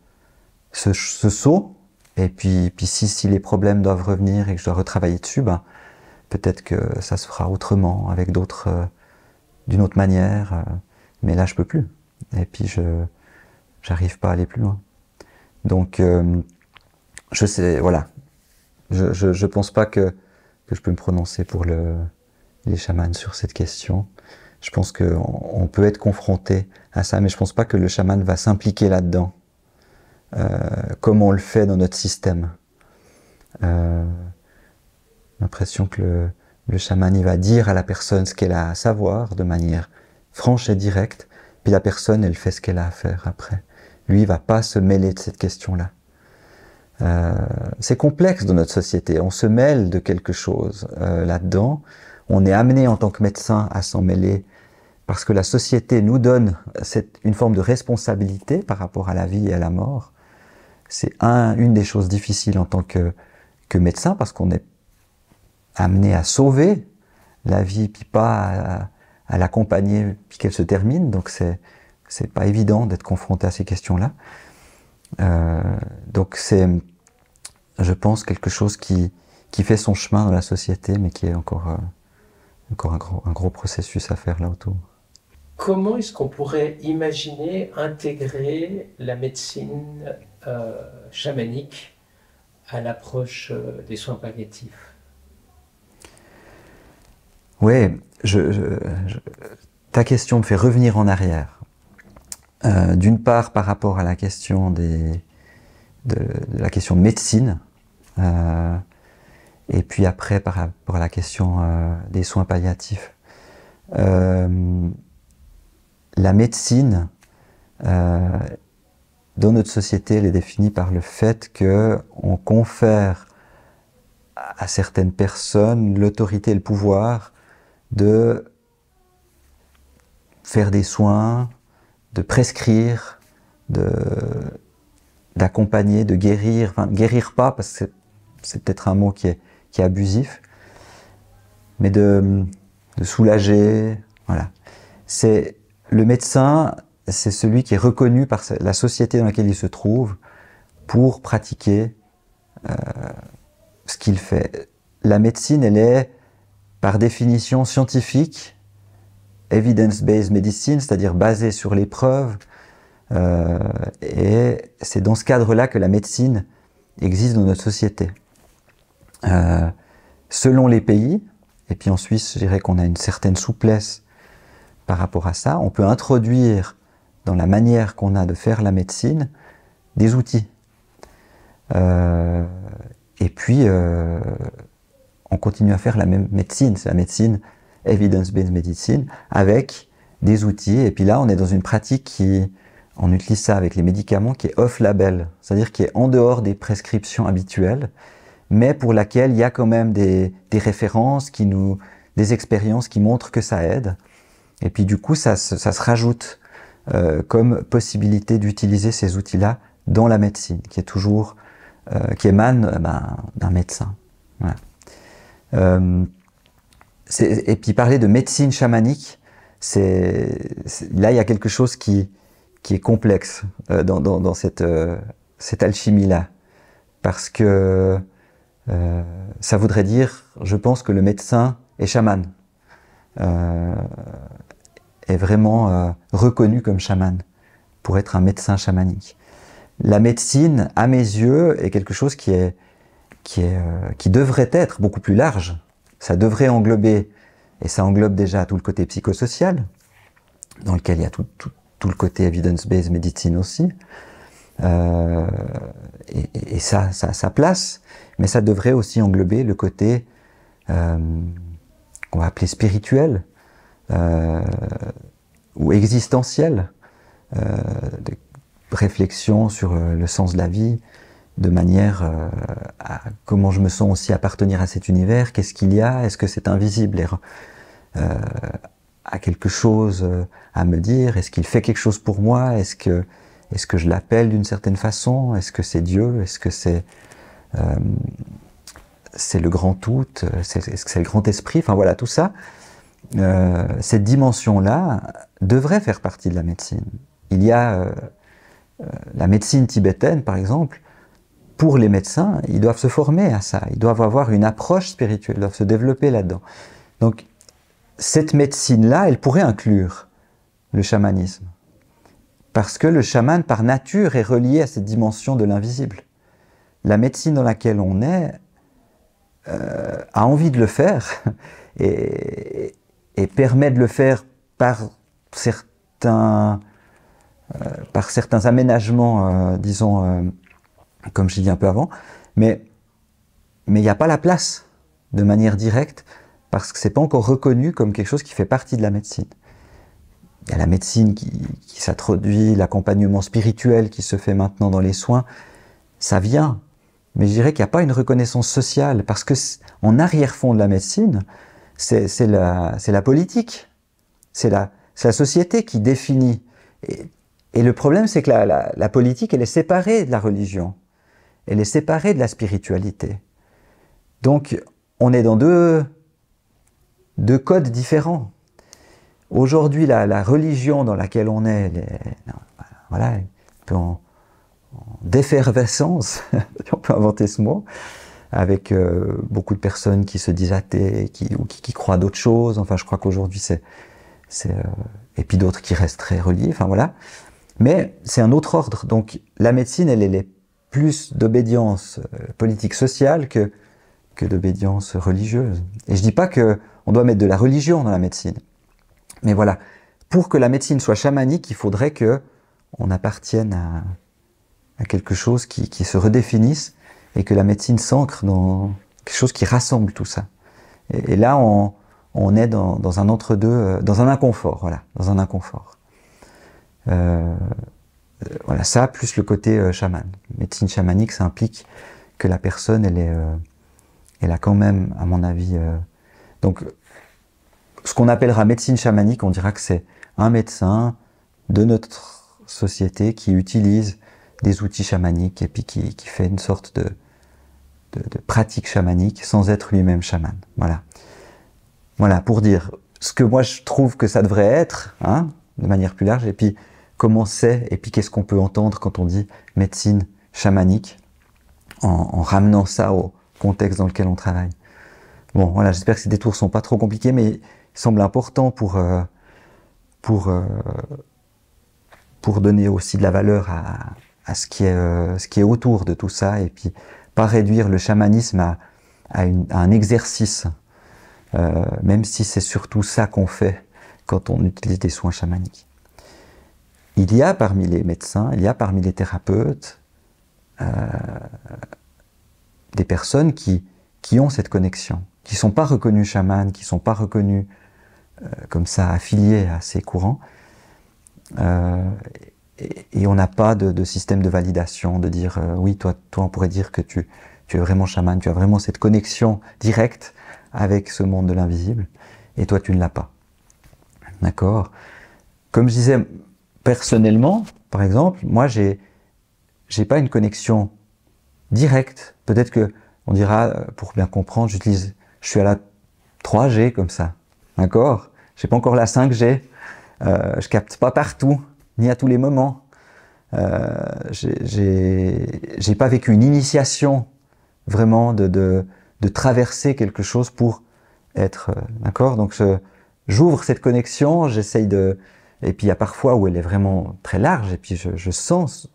saut, et puis si les problèmes doivent revenir et que je dois retravailler dessus, ben, peut-être que ça se fera autrement, avec d'autres, d'une autre manière, mais là je peux plus. Et puis j'arrive pas à aller plus loin. Donc je sais, voilà. Je pense pas que je peux me prononcer pour les chamans sur cette question. Je pense qu'on peut être confronté à ça, mais je pense pas que le chaman va s'impliquer là-dedans, comme on le fait dans notre système. L'impression que le chaman, il va dire à la personne ce qu'elle a à savoir de manière franche et directe, puis la personne, elle fait ce qu'elle a à faire après. Lui, il va pas se mêler de cette question-là. C'est complexe dans notre société, on se mêle de quelque chose là-dedans, on est amené en tant que médecin à s'en mêler parce que la société nous donne une forme de responsabilité par rapport à la vie et à la mort. C'est une des choses difficiles en tant que médecin, parce qu'on est amené à sauver la vie, puis pas à l'accompagner, puis qu'elle se termine. Donc c'est pas évident d'être confronté à ces questions-là. Donc c'est, je pense, quelque chose qui fait son chemin dans la société, mais qui est encore un gros processus à faire là autour. Comment est-ce qu'on pourrait imaginer intégrer la médecine chamanique à l'approche des soins palliatifs? Oui, ta question me fait revenir en arrière. D'une part, par rapport à la question de la question de médecine, et puis après par rapport à la question des soins palliatifs. La médecine, dans notre société, elle est définie par le fait qu'on confère à certaines personnes l'autorité et le pouvoir de faire des soins, de prescrire, d'accompagner, de guérir. Enfin, guérir pas, parce que c'est peut-être un mot qui est abusif, mais de soulager. Voilà. Le médecin, c'est celui qui est reconnu par la société dans laquelle il se trouve pour pratiquer ce qu'il fait. La médecine, elle est par définition scientifique, evidence-based medicine, c'est-à-dire basée sur les preuves, et c'est dans ce cadre-là que la médecine existe dans notre société. Selon les pays, et puis en Suisse, je dirais qu'on a une certaine souplesse par rapport à ça, on peut introduire dans la manière qu'on a de faire la médecine des outils. Et puis, on continue à faire la même médecine, c'est la médecine evidence-based medicine, avec des outils. Et puis là, on est dans une pratique on utilise ça avec les médicaments, qui est off-label, c'est-à-dire qui est en dehors des prescriptions habituelles, mais pour laquelle il y a quand même des références, des expériences qui montrent que ça aide. Et puis du coup, ça se rajoute comme possibilité d'utiliser ces outils-là dans la médecine, qui est toujours, qui émane d'un médecin. Voilà. Et puis parler de médecine chamanique, là, il y a quelque chose qui est complexe dans cette alchimie-là. Parce que ça voudrait dire, je pense, que le médecin est chaman. Est vraiment reconnu comme chaman, pour être un médecin chamanique. La médecine, à mes yeux, est quelque chose qui devrait être beaucoup plus large. Ça devrait englober, et ça englobe déjà tout le côté psychosocial, dans lequel il y a tout le côté evidence-based medicine aussi, et ça a sa place, mais ça devrait aussi englober le côté qu'on va appeler spirituel, ou existentiel, de réflexion sur le sens de la vie, de manière à comment je me sens aussi appartenir à cet univers, qu'est-ce qu'il y a, est-ce que c'est invisible, a quelque chose à me dire, est-ce qu'il fait quelque chose pour moi, est-ce que je l'appelle d'une certaine façon, est-ce que c'est Dieu, est-ce que c'est le grand tout, est-ce que c'est le grand esprit, enfin voilà, tout ça, cette dimension-là devrait faire partie de la médecine. Il y a la médecine tibétaine, par exemple. Pour les médecins, ils doivent se former à ça, ils doivent avoir une approche spirituelle, ils doivent se développer là-dedans. Donc, cette médecine-là, elle pourrait inclure le chamanisme. Parce que le chaman, par nature, est relié à cette dimension de l'invisible. La médecine dans laquelle on est a envie de le faire et permet de le faire par certains aménagements, disons, comme j'ai dit un peu avant, mais il n'y a pas la place de manière directe parce que c'est pas encore reconnu comme quelque chose qui fait partie de la médecine. Il y a la médecine qui s'introduit, l'accompagnement spirituel qui se fait maintenant dans les soins, ça vient, mais je dirais qu'il n'y a pas une reconnaissance sociale parce que en arrière-fond de la médecine, c'est la politique, c'est la société qui définit. Et le problème, c'est que la politique, elle est séparée de la religion. Elle est séparée de la spiritualité. Donc, on est dans deux codes différents. Aujourd'hui, la religion dans laquelle on est, voilà, un peu en d'effervescence, si on peut inventer ce mot, avec beaucoup de personnes qui se disent athées, ou qui croient à d'autres choses. Enfin, je crois qu'aujourd'hui, et puis d'autres qui restent très reliés. Enfin, voilà. Mais c'est un autre ordre. Donc, la médecine, elle est plus d'obédience politique sociale que d'obédience religieuse. Et je dis pas qu'on doit mettre de la religion dans la médecine. Mais voilà, pour que la médecine soit chamanique, il faudrait qu'on appartienne à quelque chose qui se redéfinisse et que la médecine s'ancre dans quelque chose qui rassemble tout ça. Et là, on est dans un entre-deux, dans un inconfort, voilà, dans un inconfort. Voilà, ça, plus le côté chaman. Médecine chamanique, ça implique que la personne, elle a quand même, à mon avis... donc, ce qu'on appellera médecine chamanique, on dira que c'est un médecin de notre société qui utilise des outils chamaniques et puis qui fait une sorte de pratique chamanique sans être lui-même chaman. Voilà. Voilà, pour dire ce que moi je trouve que ça devrait être, hein, de manière plus large, et puis comment c'est, et puis qu'est-ce qu'on peut entendre quand on dit médecine chamanique, en ramenant ça au contexte dans lequel on travaille. Bon, voilà, j'espère que ces détours sont pas trop compliqués, mais il semble important pour donner aussi de la valeur à ce qui est autour de tout ça, et puis pas réduire le chamanisme à un exercice, même si c'est surtout ça qu'on fait quand on utilise des soins chamaniques. Il y a parmi les médecins, il y a parmi les thérapeutes des personnes qui ont cette connexion, qui ne sont pas reconnus chamans, qui ne sont pas reconnus comme ça affiliés à ces courants, et on n'a pas de système de validation, de dire oui, toi on pourrait dire que tu es vraiment chaman, tu as vraiment cette connexion directe avec ce monde de l'invisible, et toi tu ne l'as pas. D'accord ? Comme je disais, personnellement, par exemple, moi j'ai pas une connexion directe. Peut-être que on dira, pour bien comprendre, je suis à la 3G comme ça, d'accord ? j'ai pas encore la 5G, je capte pas partout, ni à tous les moments. J'ai pas vécu une initiation vraiment de traverser quelque chose pour être, d'accord? Donc j'ouvre cette connexion, j'essaye de... Et puis il y a parfois où elle est vraiment très large, et puis je sens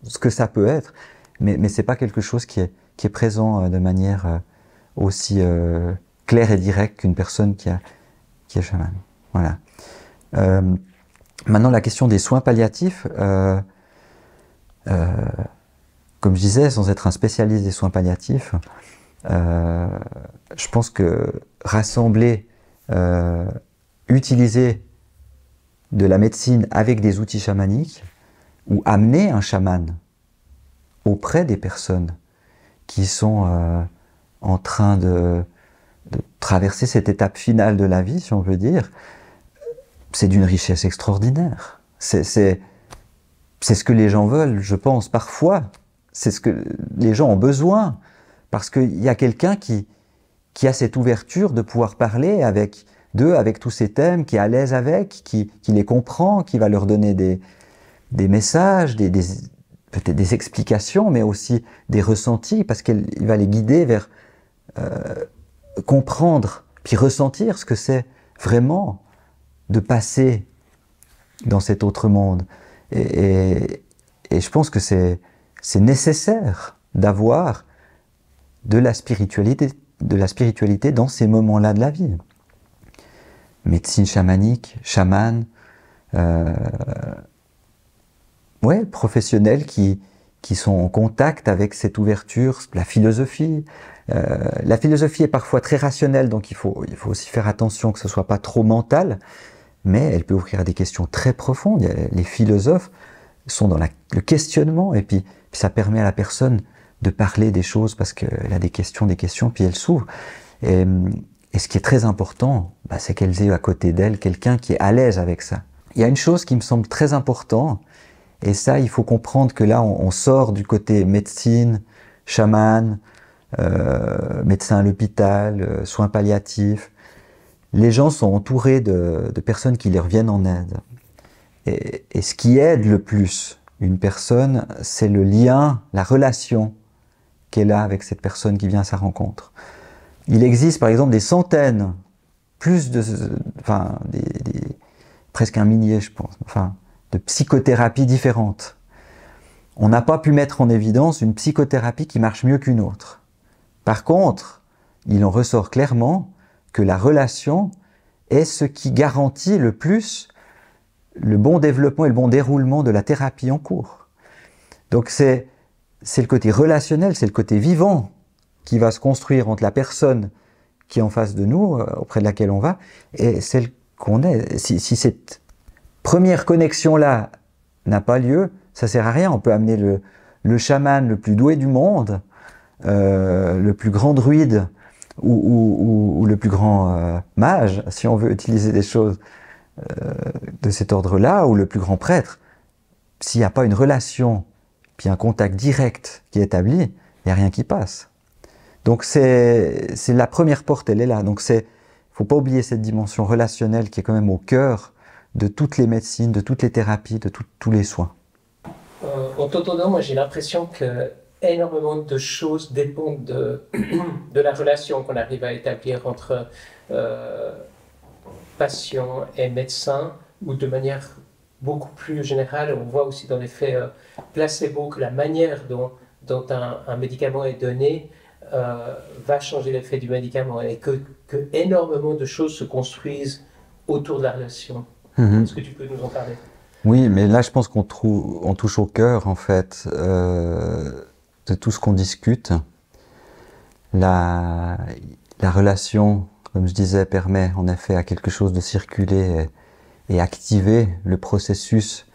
ce que ça peut être, mais c'est pas quelque chose qui est présent de manière aussi claire et directe qu'une personne qui est chamane. Voilà. Maintenant, la question des soins palliatifs, comme je disais, sans être un spécialiste des soins palliatifs, je pense que rassembler, utiliser de la médecine avec des outils chamaniques, ou amener un chaman auprès des personnes qui sont en train de traverser cette étape finale de la vie, si on veut dire, c'est d'une richesse extraordinaire. C'est ce que les gens veulent, je pense, parfois. C'est ce que les gens ont besoin. Parce qu'il y a quelqu'un qui a cette ouverture de pouvoir parler avec d'eux, avec tous ces thèmes, qui est à l'aise avec, qui les comprend, qui va leur donner des messages, peut-être des explications, mais aussi des ressentis, parce qu'il va les guider vers comprendre, puis ressentir ce que c'est vraiment de passer dans cet autre monde. Et je pense que c'est nécessaire d'avoir de la spiritualité dans ces moments-là de la vie. Médecine chamanique, chaman, professionnels qui sont en contact avec cette ouverture, la philosophie. La philosophie est parfois très rationnelle, donc il faut aussi faire attention que ce ne soit pas trop mental, mais elle peut ouvrir à des questions très profondes. Les philosophes sont dans le questionnement, et puis ça permet à la personne de parler des choses parce qu'elle a des questions, puis elle s'ouvre. Et ce qui est très important, c'est qu'elle ait à côté d'elle quelqu'un qui est à l'aise avec ça. Il y a une chose qui me semble très importante, et ça, il faut comprendre que là, on sort du côté médecine, chaman, médecin à l'hôpital, soins palliatifs. Les gens sont entourés de personnes qui leur viennent en aide. Et ce qui aide le plus une personne, c'est le lien, la relation qu'elle a avec cette personne qui vient à sa rencontre. Il existe par exemple des centaines, presque un millier je pense, de psychothérapies différentes. On n'a pas pu mettre en évidence une psychothérapie qui marche mieux qu'une autre. Par contre, il en ressort clairement que la relation est ce qui garantit le plus le bon développement et le bon déroulement de la thérapie en cours. Donc c'est le côté relationnel, c'est le côté vivant qui va se construire entre la personne qui est en face de nous, auprès de laquelle on va, et celle qu'on est. Si cette première connexion-là n'a pas lieu, ça sert à rien. On peut amener le chaman le plus doué du monde, le plus grand druide ou le plus grand mage, si on veut utiliser des choses de cet ordre-là, ou le plus grand prêtre. S'il n'y a pas une relation, puis un contact direct qui est établi, il n'y a rien qui passe. Donc c'est la première porte, elle est là. Donc faut pas oublier cette dimension relationnelle qui est quand même au cœur de toutes les médecines, de toutes les thérapies, de tous les soins. En t'entendant, moi j'ai l'impression que énormément de choses dépendent de la relation qu'on arrive à établir entre patient et médecin, ou de manière beaucoup plus générale, on voit aussi dans l'effet placebo que la manière dont un médicament est donné va changer l'effet du médicament, et que énormément de choses se construisent autour de la relation. Est-ce que tu peux nous en parler? Oui, mais là je pense qu'on touche au cœur en fait de tout ce qu'on discute. La relation, comme je disais, permet en effet à quelque chose de circuler et activer le processus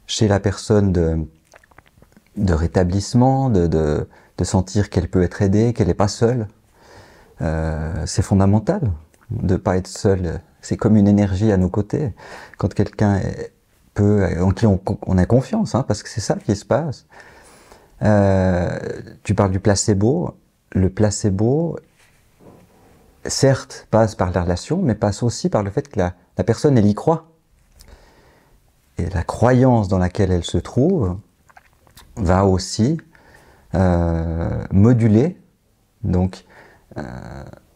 chez la personne de rétablissement, de sentir qu'elle peut être aidée, qu'elle n'est pas seule. C'est fondamental de ne pas être seul. C'est comme une énergie à nos côtés. Quand quelqu'un en qui on a confiance, parce que c'est ça qui se passe. Tu parles du placebo. Le placebo, certes, passe par la relation, mais passe aussi par le fait que La personne, elle y croit. Et la croyance dans laquelle elle se trouve va aussi moduler. Donc,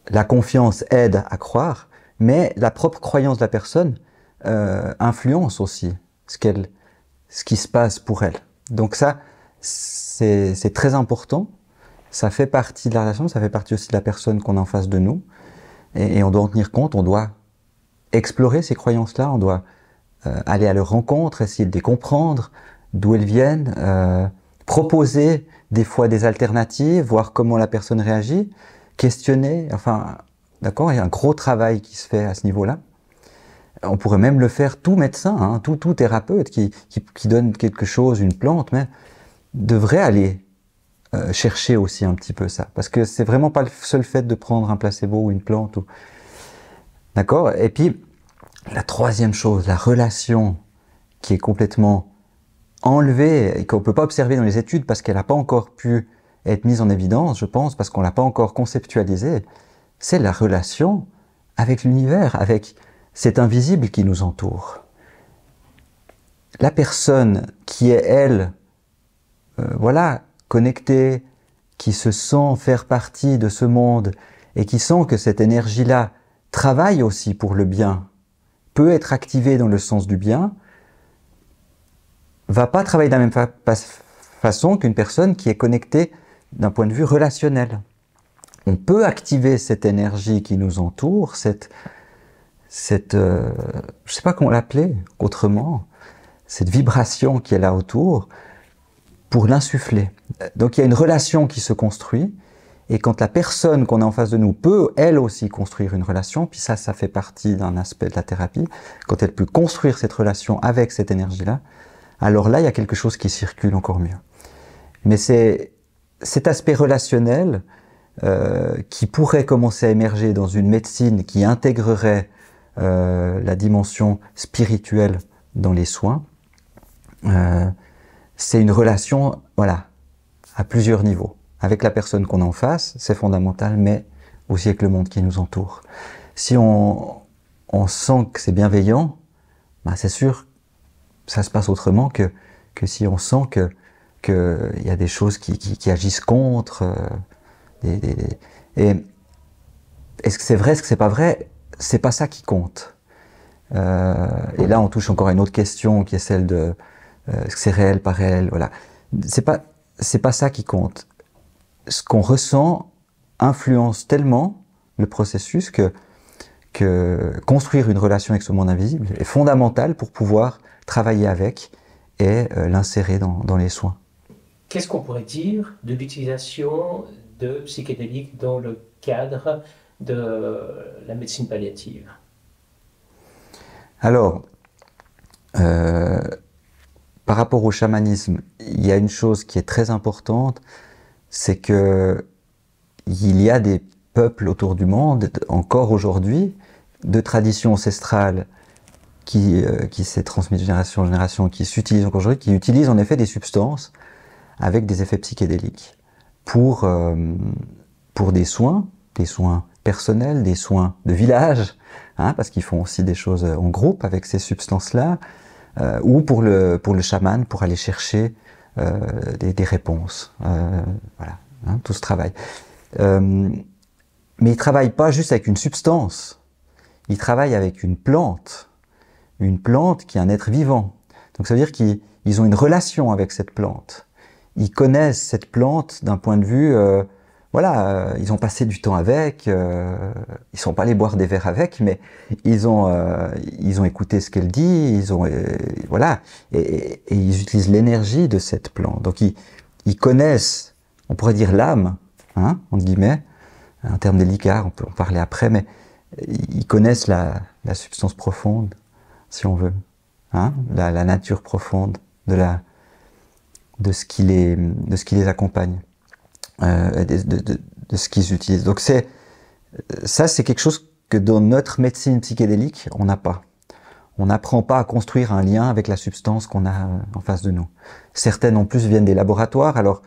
la confiance aide à croire, mais la propre croyance de la personne influence aussi ce qui se passe pour elle. Donc ça, c'est très important. Ça fait partie de la relation, ça fait partie aussi de la personne qu'on a en face de nous. Et on doit en tenir compte, on doit explorer ces croyances-là, on doit aller à leur rencontre, essayer de les comprendre, d'où elles viennent, proposer des fois des alternatives, voir comment la personne réagit, questionner, enfin, d'accord, il y a un gros travail qui se fait à ce niveau-là. On pourrait même le faire, tout médecin, hein, tout thérapeute qui donne quelque chose, une plante, mais devrait aller chercher aussi un petit peu ça. Parce que c'est vraiment pas le seul fait de prendre un placebo ou une plante. D'accord ? Et puis, la troisième chose, la relation qui est complètement enlevée et qu'on ne peut pas observer dans les études parce qu'elle n'a pas encore pu être mise en évidence, je pense, parce qu'on ne l'a pas encore conceptualisée, c'est la relation avec l'univers, avec cet invisible qui nous entoure. La personne qui est, elle, voilà, connectée, qui se sent faire partie de ce monde et qui sent que cette énergie-là travaille aussi pour le bien, peut être activée dans le sens du bien, va pas travailler de la même façon qu'une personne qui est connectée d'un point de vue relationnel. On peut activer cette énergie qui nous entoure, je sais pas comment l'appeler autrement, cette vibration qui est là autour, pour l'insuffler. Donc il y a une relation qui se construit, et quand la personne qu'on a en face de nous peut, elle aussi, construire une relation, puis ça fait partie d'un aspect de la thérapie, quand elle peut construire cette relation avec cette énergie-là, alors là, il y a quelque chose qui circule encore mieux. Mais c'est cet aspect relationnel qui pourrait commencer à émerger dans une médecine qui intégrerait la dimension spirituelle dans les soins. C'est une relation, voilà, à plusieurs niveaux. Avec la personne qu'on a en face, c'est fondamental, mais aussi avec le monde qui nous entoure. Si on sent que c'est bienveillant, ben c'est sûr, ça se passe autrement que si on sent que y a des choses qui agissent contre. Et est-ce que c'est vrai, est-ce que c'est pas vrai? C'est pas ça qui compte. Et là, on touche encore à une autre question qui est celle de est-ce que c'est réel, pas réel, voilà. C'est pas ça qui compte. Ce qu'on ressent influence tellement le processus que construire une relation avec ce monde invisible est fondamental pour pouvoir travailler avec et l'insérer dans les soins. Qu'est-ce qu'on pourrait dire de l'utilisation de psychédéliques dans le cadre de la médecine palliative? Alors, par rapport au chamanisme, il y a une chose qui est très importante, c'est que il y a des peuples autour du monde, encore aujourd'hui, de traditions ancestrales qui s'est transmise de génération en génération, qui s'utilisent encore aujourd'hui, qui utilisent en effet des substances avec des effets psychédéliques pour des soins personnels, des soins de village, hein, parce qu'ils font aussi des choses en groupe avec ces substances-là, ou pour le chaman, pour aller chercher des réponses. Voilà, hein, tout ce travail. Mais ils ne travaillent pas juste avec une substance, ils travaillent avec une plante qui est un être vivant. Donc ça veut dire qu'ils ont une relation avec cette plante. Ils connaissent cette plante d'un point de vue, ils ont passé du temps avec, ils sont pas allés boire des verres avec, mais ils ont écouté ce qu'elle dit, et ils utilisent l'énergie de cette plante. Donc ils connaissent, on pourrait dire l'âme, hein, entre guillemets, en termes d'élicart, on peut en parler après, mais ils connaissent la substance profonde, si on veut, hein, la nature profonde de ce qui les accompagne, de ce qu'ils utilisent. Donc c'est quelque chose que dans notre médecine psychédélique, on n'a pas. On n'apprend pas à construire un lien avec la substance qu'on a en face de nous. Certaines en plus viennent des laboratoires, alors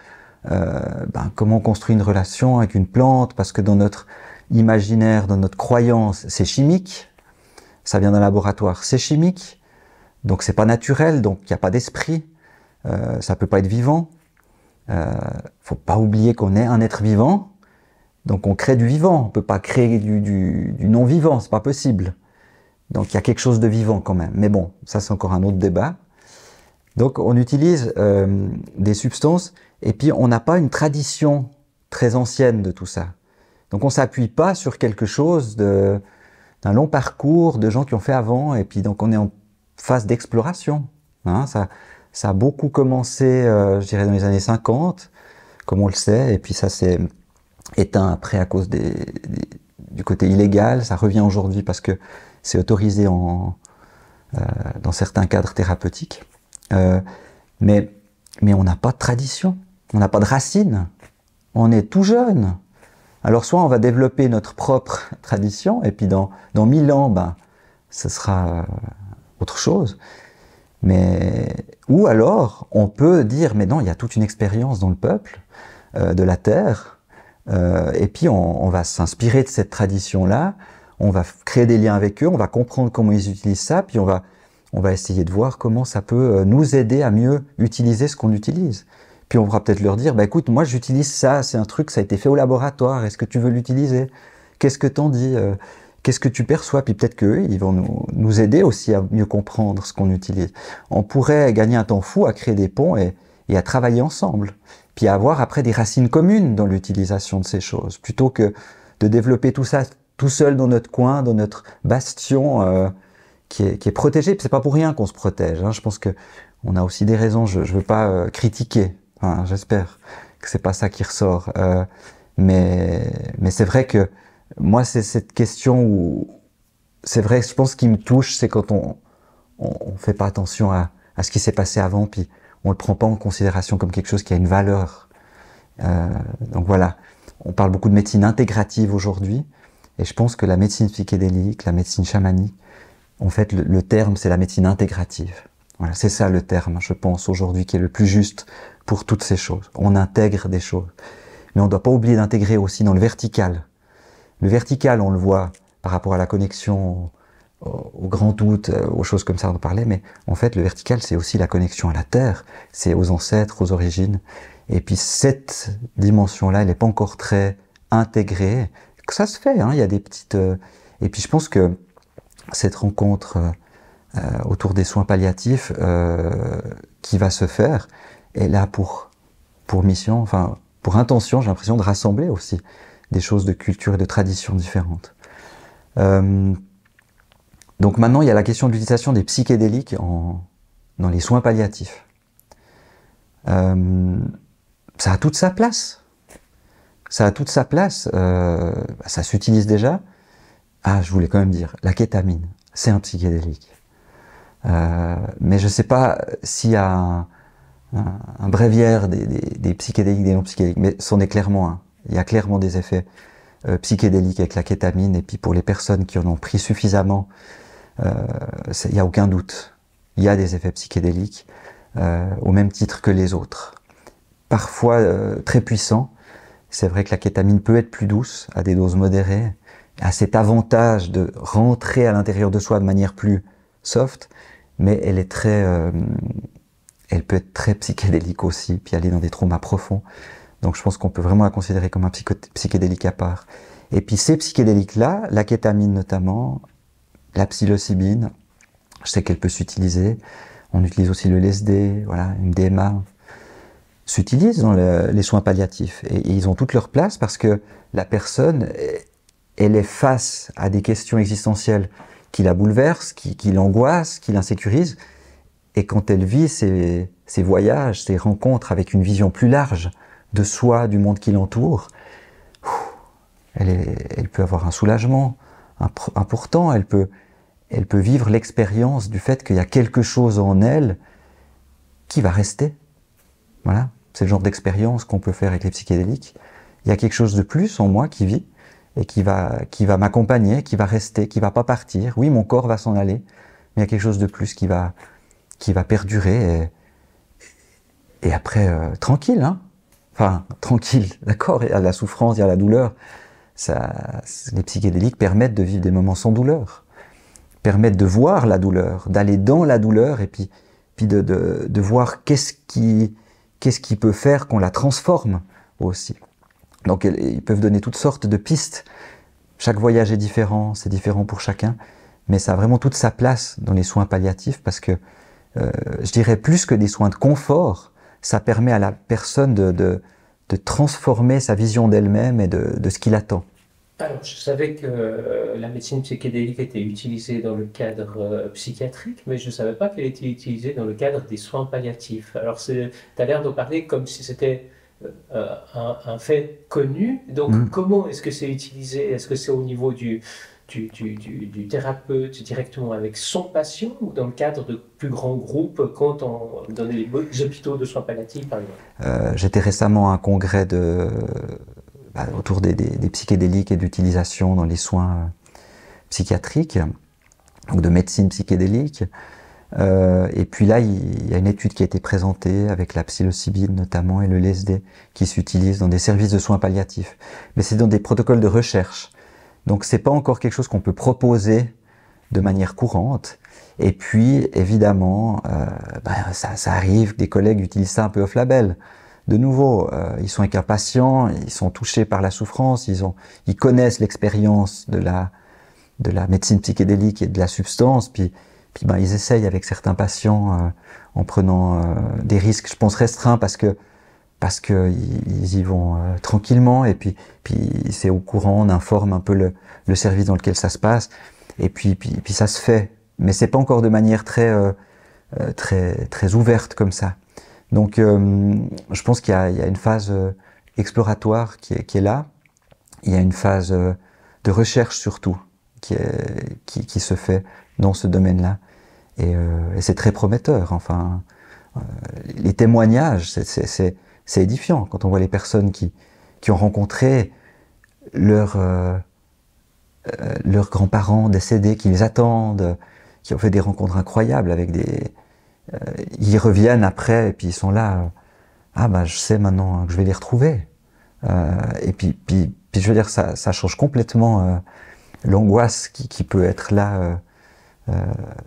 comment on construit une relation avec une plante, parce que dans notre imaginaire, dans notre croyance, c'est chimique. ça vient d'un laboratoire. C'est chimique, donc c'est pas naturel, donc il n'y a pas d'esprit, ça peut pas être vivant. Faut pas oublier qu'on est un être vivant, donc on crée du vivant, on peut pas créer du non-vivant, c'est pas possible. Donc il y a quelque chose de vivant quand même. Mais bon, ça c'est encore un autre débat. Donc on utilise des substances et puis on n'a pas une tradition très ancienne de tout ça. Donc on s'appuie pas sur quelque chose d'un long parcours de gens qui ont fait avant et puis donc on est en phase d'exploration. Hein, ça a beaucoup commencé, je dirais, dans les années 50, comme on le sait, et puis ça s'est éteint après à cause du côté illégal. Ça revient aujourd'hui parce que c'est autorisé dans certains cadres thérapeutiques. Mais on n'a pas de tradition, on n'a pas de racines, on est tout jeune. Alors soit on va développer notre propre tradition, et puis dans 1000 ans, ben, ce sera autre chose. Ou alors, on peut dire, mais non, il y a toute une expérience dans le peuple, de la Terre, et puis on va s'inspirer de cette tradition-là, on va créer des liens avec eux, on va comprendre comment ils utilisent ça, puis on va essayer de voir comment ça peut nous aider à mieux utiliser ce qu'on utilise. Puis on pourra peut-être leur dire, bah écoute, moi j'utilise ça, c'est un truc, ça a été fait au laboratoire, est-ce que tu veux l'utiliser? Qu'est-ce que t'en dis? Qu'est-ce que tu perçois? Puis peut-être qu'eux, ils vont nous aider aussi à mieux comprendre ce qu'on utilise. On pourrait gagner un temps fou à créer des ponts et à travailler ensemble. Puis à avoir après des racines communes dans l'utilisation de ces choses, plutôt que de développer tout ça tout seul dans notre coin, dans notre bastion qui est protégé. Puis c'est pas pour rien qu'on se protège. Hein. Je pense que on a aussi des raisons. Je veux pas critiquer. Enfin, j'espère que c'est pas ça qui ressort. Mais c'est vrai que moi, c'est cette question où c'est vrai. Je pense qu'il me touche, c'est quand on fait pas attention à ce qui s'est passé avant, puis on le prend pas en considération comme quelque chose qui a une valeur. Donc voilà. On parle beaucoup de médecine intégrative aujourd'hui, et je pense que la médecine psychédélique, la médecine chamanique, en fait, le terme, c'est la médecine intégrative. Voilà, c'est ça le terme, je pense, aujourd'hui, qui est le plus juste pour toutes ces choses. On intègre des choses. Mais on ne doit pas oublier d'intégrer aussi dans le vertical. Le vertical, on le voit par rapport à la connexion au grand doute, aux choses comme ça dont on parlait, mais en fait, le vertical, c'est aussi la connexion à la terre, c'est aux ancêtres, aux origines. Et puis cette dimension-là, elle n'est pas encore très intégrée. Ça se fait, hein, il y a des petites... Et puis je pense que cette rencontre autour des soins palliatifs qui va se faire est là pour mission, enfin pour intention, j'ai l'impression de rassembler aussi des choses de culture et de traditions différentes. Donc maintenant, il y a la question de l'utilisation des psychédéliques dans les soins palliatifs. Ça a toute sa place. Ça a toute sa place. Ça s'utilise déjà. Ah, je voulais quand même dire, la kétamine, c'est un psychédélique. Mais je ne sais pas s'il y a un bréviaire des psychédéliques, des non-psychédéliques, mais c'en est clairement un. Il y a clairement des effets psychédéliques avec la kétamine, et puis pour les personnes qui en ont pris suffisamment, il n'y a aucun doute. Il y a des effets psychédéliques au même titre que les autres. Parfois très puissants. C'est vrai que la kétamine peut être plus douce, à des doses modérées, a cet avantage de rentrer à l'intérieur de soi de manière plus soft, mais elle est elle peut être très psychédélique aussi, puis aller dans des traumas profonds. Donc je pense qu'on peut vraiment la considérer comme un psychédélique à part. Et puis ces psychédéliques-là, la kétamine notamment, la psilocybine, je sais qu'elle peut s'utiliser. On utilise aussi le LSD, voilà, MDMA, s'utilisent dans les soins palliatifs. Et ils ont toute leur place parce que la personne, elle est face à des questions existentielles qui la bouleversent, qui l'angoissent, qui l'insécurisent. Et quand elle vit ces voyages, ces rencontres avec une vision plus large de soi, du monde qui l'entoure, elle peut avoir un soulagement important, elle peut vivre l'expérience du fait qu'il y a quelque chose en elle qui va rester. Voilà, c'est le genre d'expérience qu'on peut faire avec les psychédéliques. Il y a quelque chose de plus en moi qui vit et qui va m'accompagner, qui va rester, qui va pas partir. Oui, mon corps va s'en aller, mais il y a quelque chose de plus qui va perdurer et après tranquille, hein. Enfin, tranquille, d'accord, il y a la souffrance, il y a la douleur. Les psychédéliques permettent de vivre des moments sans douleur. permettent de voir la douleur, d'aller dans la douleur et puis de voir qu'est-ce qui peut faire qu'on la transforme aussi. Donc ils peuvent donner toutes sortes de pistes. Chaque voyage est différent, c'est différent pour chacun, mais ça a vraiment toute sa place dans les soins palliatifs parce que je dirais plus que des soins de confort, ça permet à la personne de transformer sa vision d'elle-même et de ce qui l'attend. Alors, je savais que la médecine psychédélique était utilisée dans le cadre psychiatrique, mais je ne savais pas qu'elle était utilisée dans le cadre des soins palliatifs. Alors, tu as l'air de parler comme si c'était un fait connu. Donc, comment est-ce que c'est utilisé? Est-ce que c'est au niveau du thérapeute directement avec son patient ou dans le cadre de plus grands groupes dans les hôpitaux de soins palliatifs, par exemple? J'étais récemment à un congrès autour des psychédéliques et d'utilisation dans les soins psychiatriques, donc de médecine psychédélique. Et puis là, il y a une étude qui a été présentée avec la psilocybine notamment et le LSD qui s'utilisent dans des services de soins palliatifs. Mais c'est dans des protocoles de recherche. Donc c'est pas encore quelque chose qu'on peut proposer de manière courante. Et puis évidemment, ça arrive, des collègues utilisent ça un peu off-label. De nouveau, ils sont avec un patient, ils sont touchés par la souffrance, ils connaissent l'expérience de la médecine psychédélique et de la substance, puis ils essayent avec certains patients en prenant des risques, je pense restreints parce que ils y vont tranquillement et puis c'est au courant, on informe un peu le service dans lequel ça se passe et puis ça se fait, mais c'est pas encore de manière très ouverte comme ça. Donc je pense qu'il y a une phase exploratoire qui est là, il y a une phase de recherche surtout qui se fait dans ce domaine-là et c'est très prometteur. Enfin, les témoignages, c'est édifiant quand on voit les personnes qui ont rencontré leurs grands-parents décédés, qui les attendent, qui ont fait des rencontres incroyables avec ils reviennent après et puis ils sont là. Je sais maintenant que je vais les retrouver. Et puis je veux dire, ça change complètement l'angoisse qui peut être là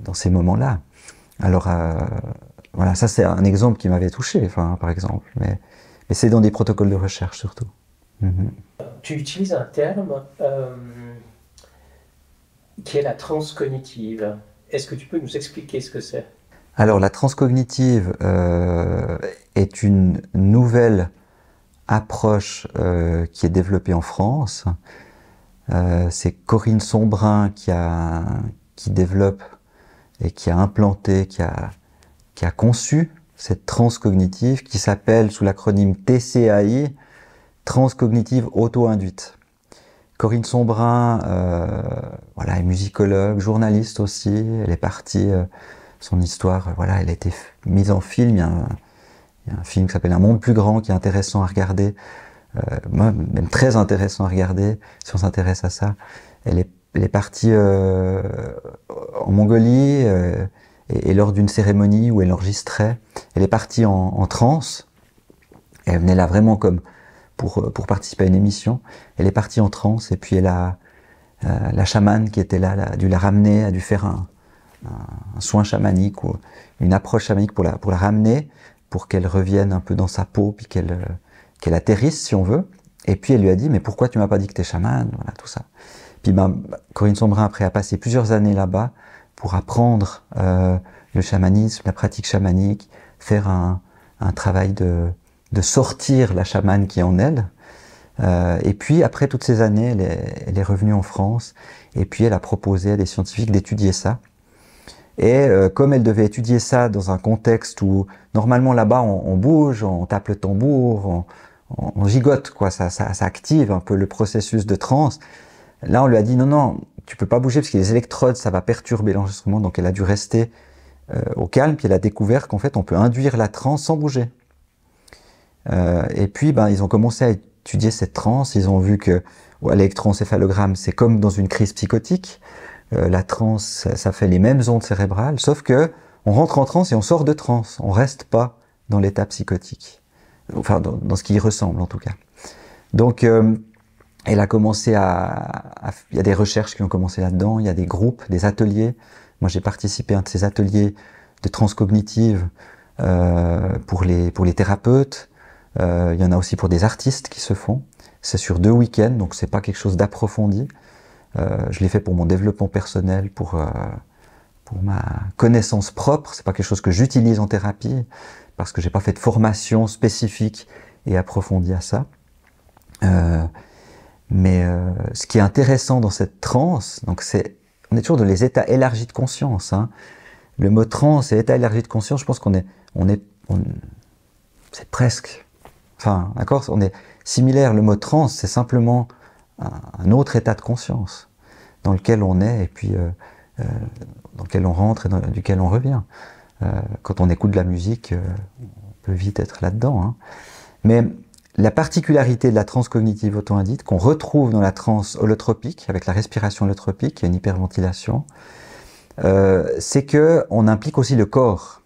dans ces moments-là. Alors voilà, ça c'est un exemple qui m'avait touché, par exemple. Mais c'est dans des protocoles de recherche surtout. Tu utilises un terme qui est la transcognitive. Est-ce que tu peux nous expliquer ce que c'est? Alors la transcognitive est une nouvelle approche qui est développée en France. C'est Corinne Sombrin qui développe et qui a implanté, qui a conçu cette transcognitive qui s'appelle sous l'acronyme TCAI, transcognitive auto-induite. Corinne Sombrin est musicologue, journaliste aussi, elle est partie, son histoire, elle a été mise en film, il y a un film qui s'appelle Un monde plus grand qui est intéressant à regarder, même très intéressant à regarder si on s'intéresse à ça. Elle est partie en Mongolie et lors d'une cérémonie où elle enregistrait, elle est partie en transe. Elle venait là vraiment comme pour participer à une émission. Elle est partie en transe et puis la chamane qui était là a dû la ramener, a dû faire un soin chamanique ou une approche chamanique pour la ramener, pour qu'elle revienne un peu dans sa peau, puis qu'elle atterrisse si on veut. Et puis elle lui a dit, mais pourquoi tu m'as pas dit que t'es chamane, voilà, tout ça. Puis Corinne Sombrin après a passé plusieurs années là-bas pour apprendre le chamanisme, la pratique chamanique, faire un travail de sortir la chamane qui est en elle. Et puis après toutes ces années, elle est revenue en France et puis elle a proposé à des scientifiques d'étudier ça. Et comme elle devait étudier ça dans un contexte où normalement là-bas on bouge, on tape le tambour, on gigote, quoi, ça active un peu le processus de transe. Là on lui a dit non, tu peux pas bouger parce que les électrodes ça va perturber l'enregistrement, donc elle a dû rester au calme, puis elle a découvert qu'en fait on peut induire la transe sans bouger. Et puis ils ont commencé à étudier cette transe, ils ont vu que l'électroencéphalogramme c'est comme dans une crise psychotique. La transe, ça fait les mêmes ondes cérébrales, sauf que on rentre en transe et on sort de transe. On reste pas dans l'état psychotique, enfin dans ce qui y ressemble en tout cas. Donc elle a commencé il y a des recherches qui ont commencé là-dedans, il y a des groupes, des ateliers. Moi, j'ai participé à un de ces ateliers de transcognitive pour les thérapeutes. Il y en a aussi pour des artistes qui se font. C'est sur 2 week-ends, donc c'est pas quelque chose d'approfondi. Je l'ai fait pour mon développement personnel, pour ma connaissance propre. C'est pas quelque chose que j'utilise en thérapie, parce que j'ai pas fait de formation spécifique et approfondie à ça. Mais ce qui est intéressant dans cette transe, donc on est toujours dans les états élargis de conscience. Hein. Le mot transe et état élargi de conscience, je pense c'est presque, enfin, d'accord, on est similaire. Le mot transe, c'est simplement un autre état de conscience dans lequel on est et puis dans lequel on rentre et duquel on revient. Quand on écoute de la musique, on peut vite être là-dedans. Hein. Mais la particularité de la transe cognitive auto-induite qu'on retrouve dans la transe holotropique, avec la respiration holotropique, il y a une hyperventilation, c'est qu'on implique aussi le corps.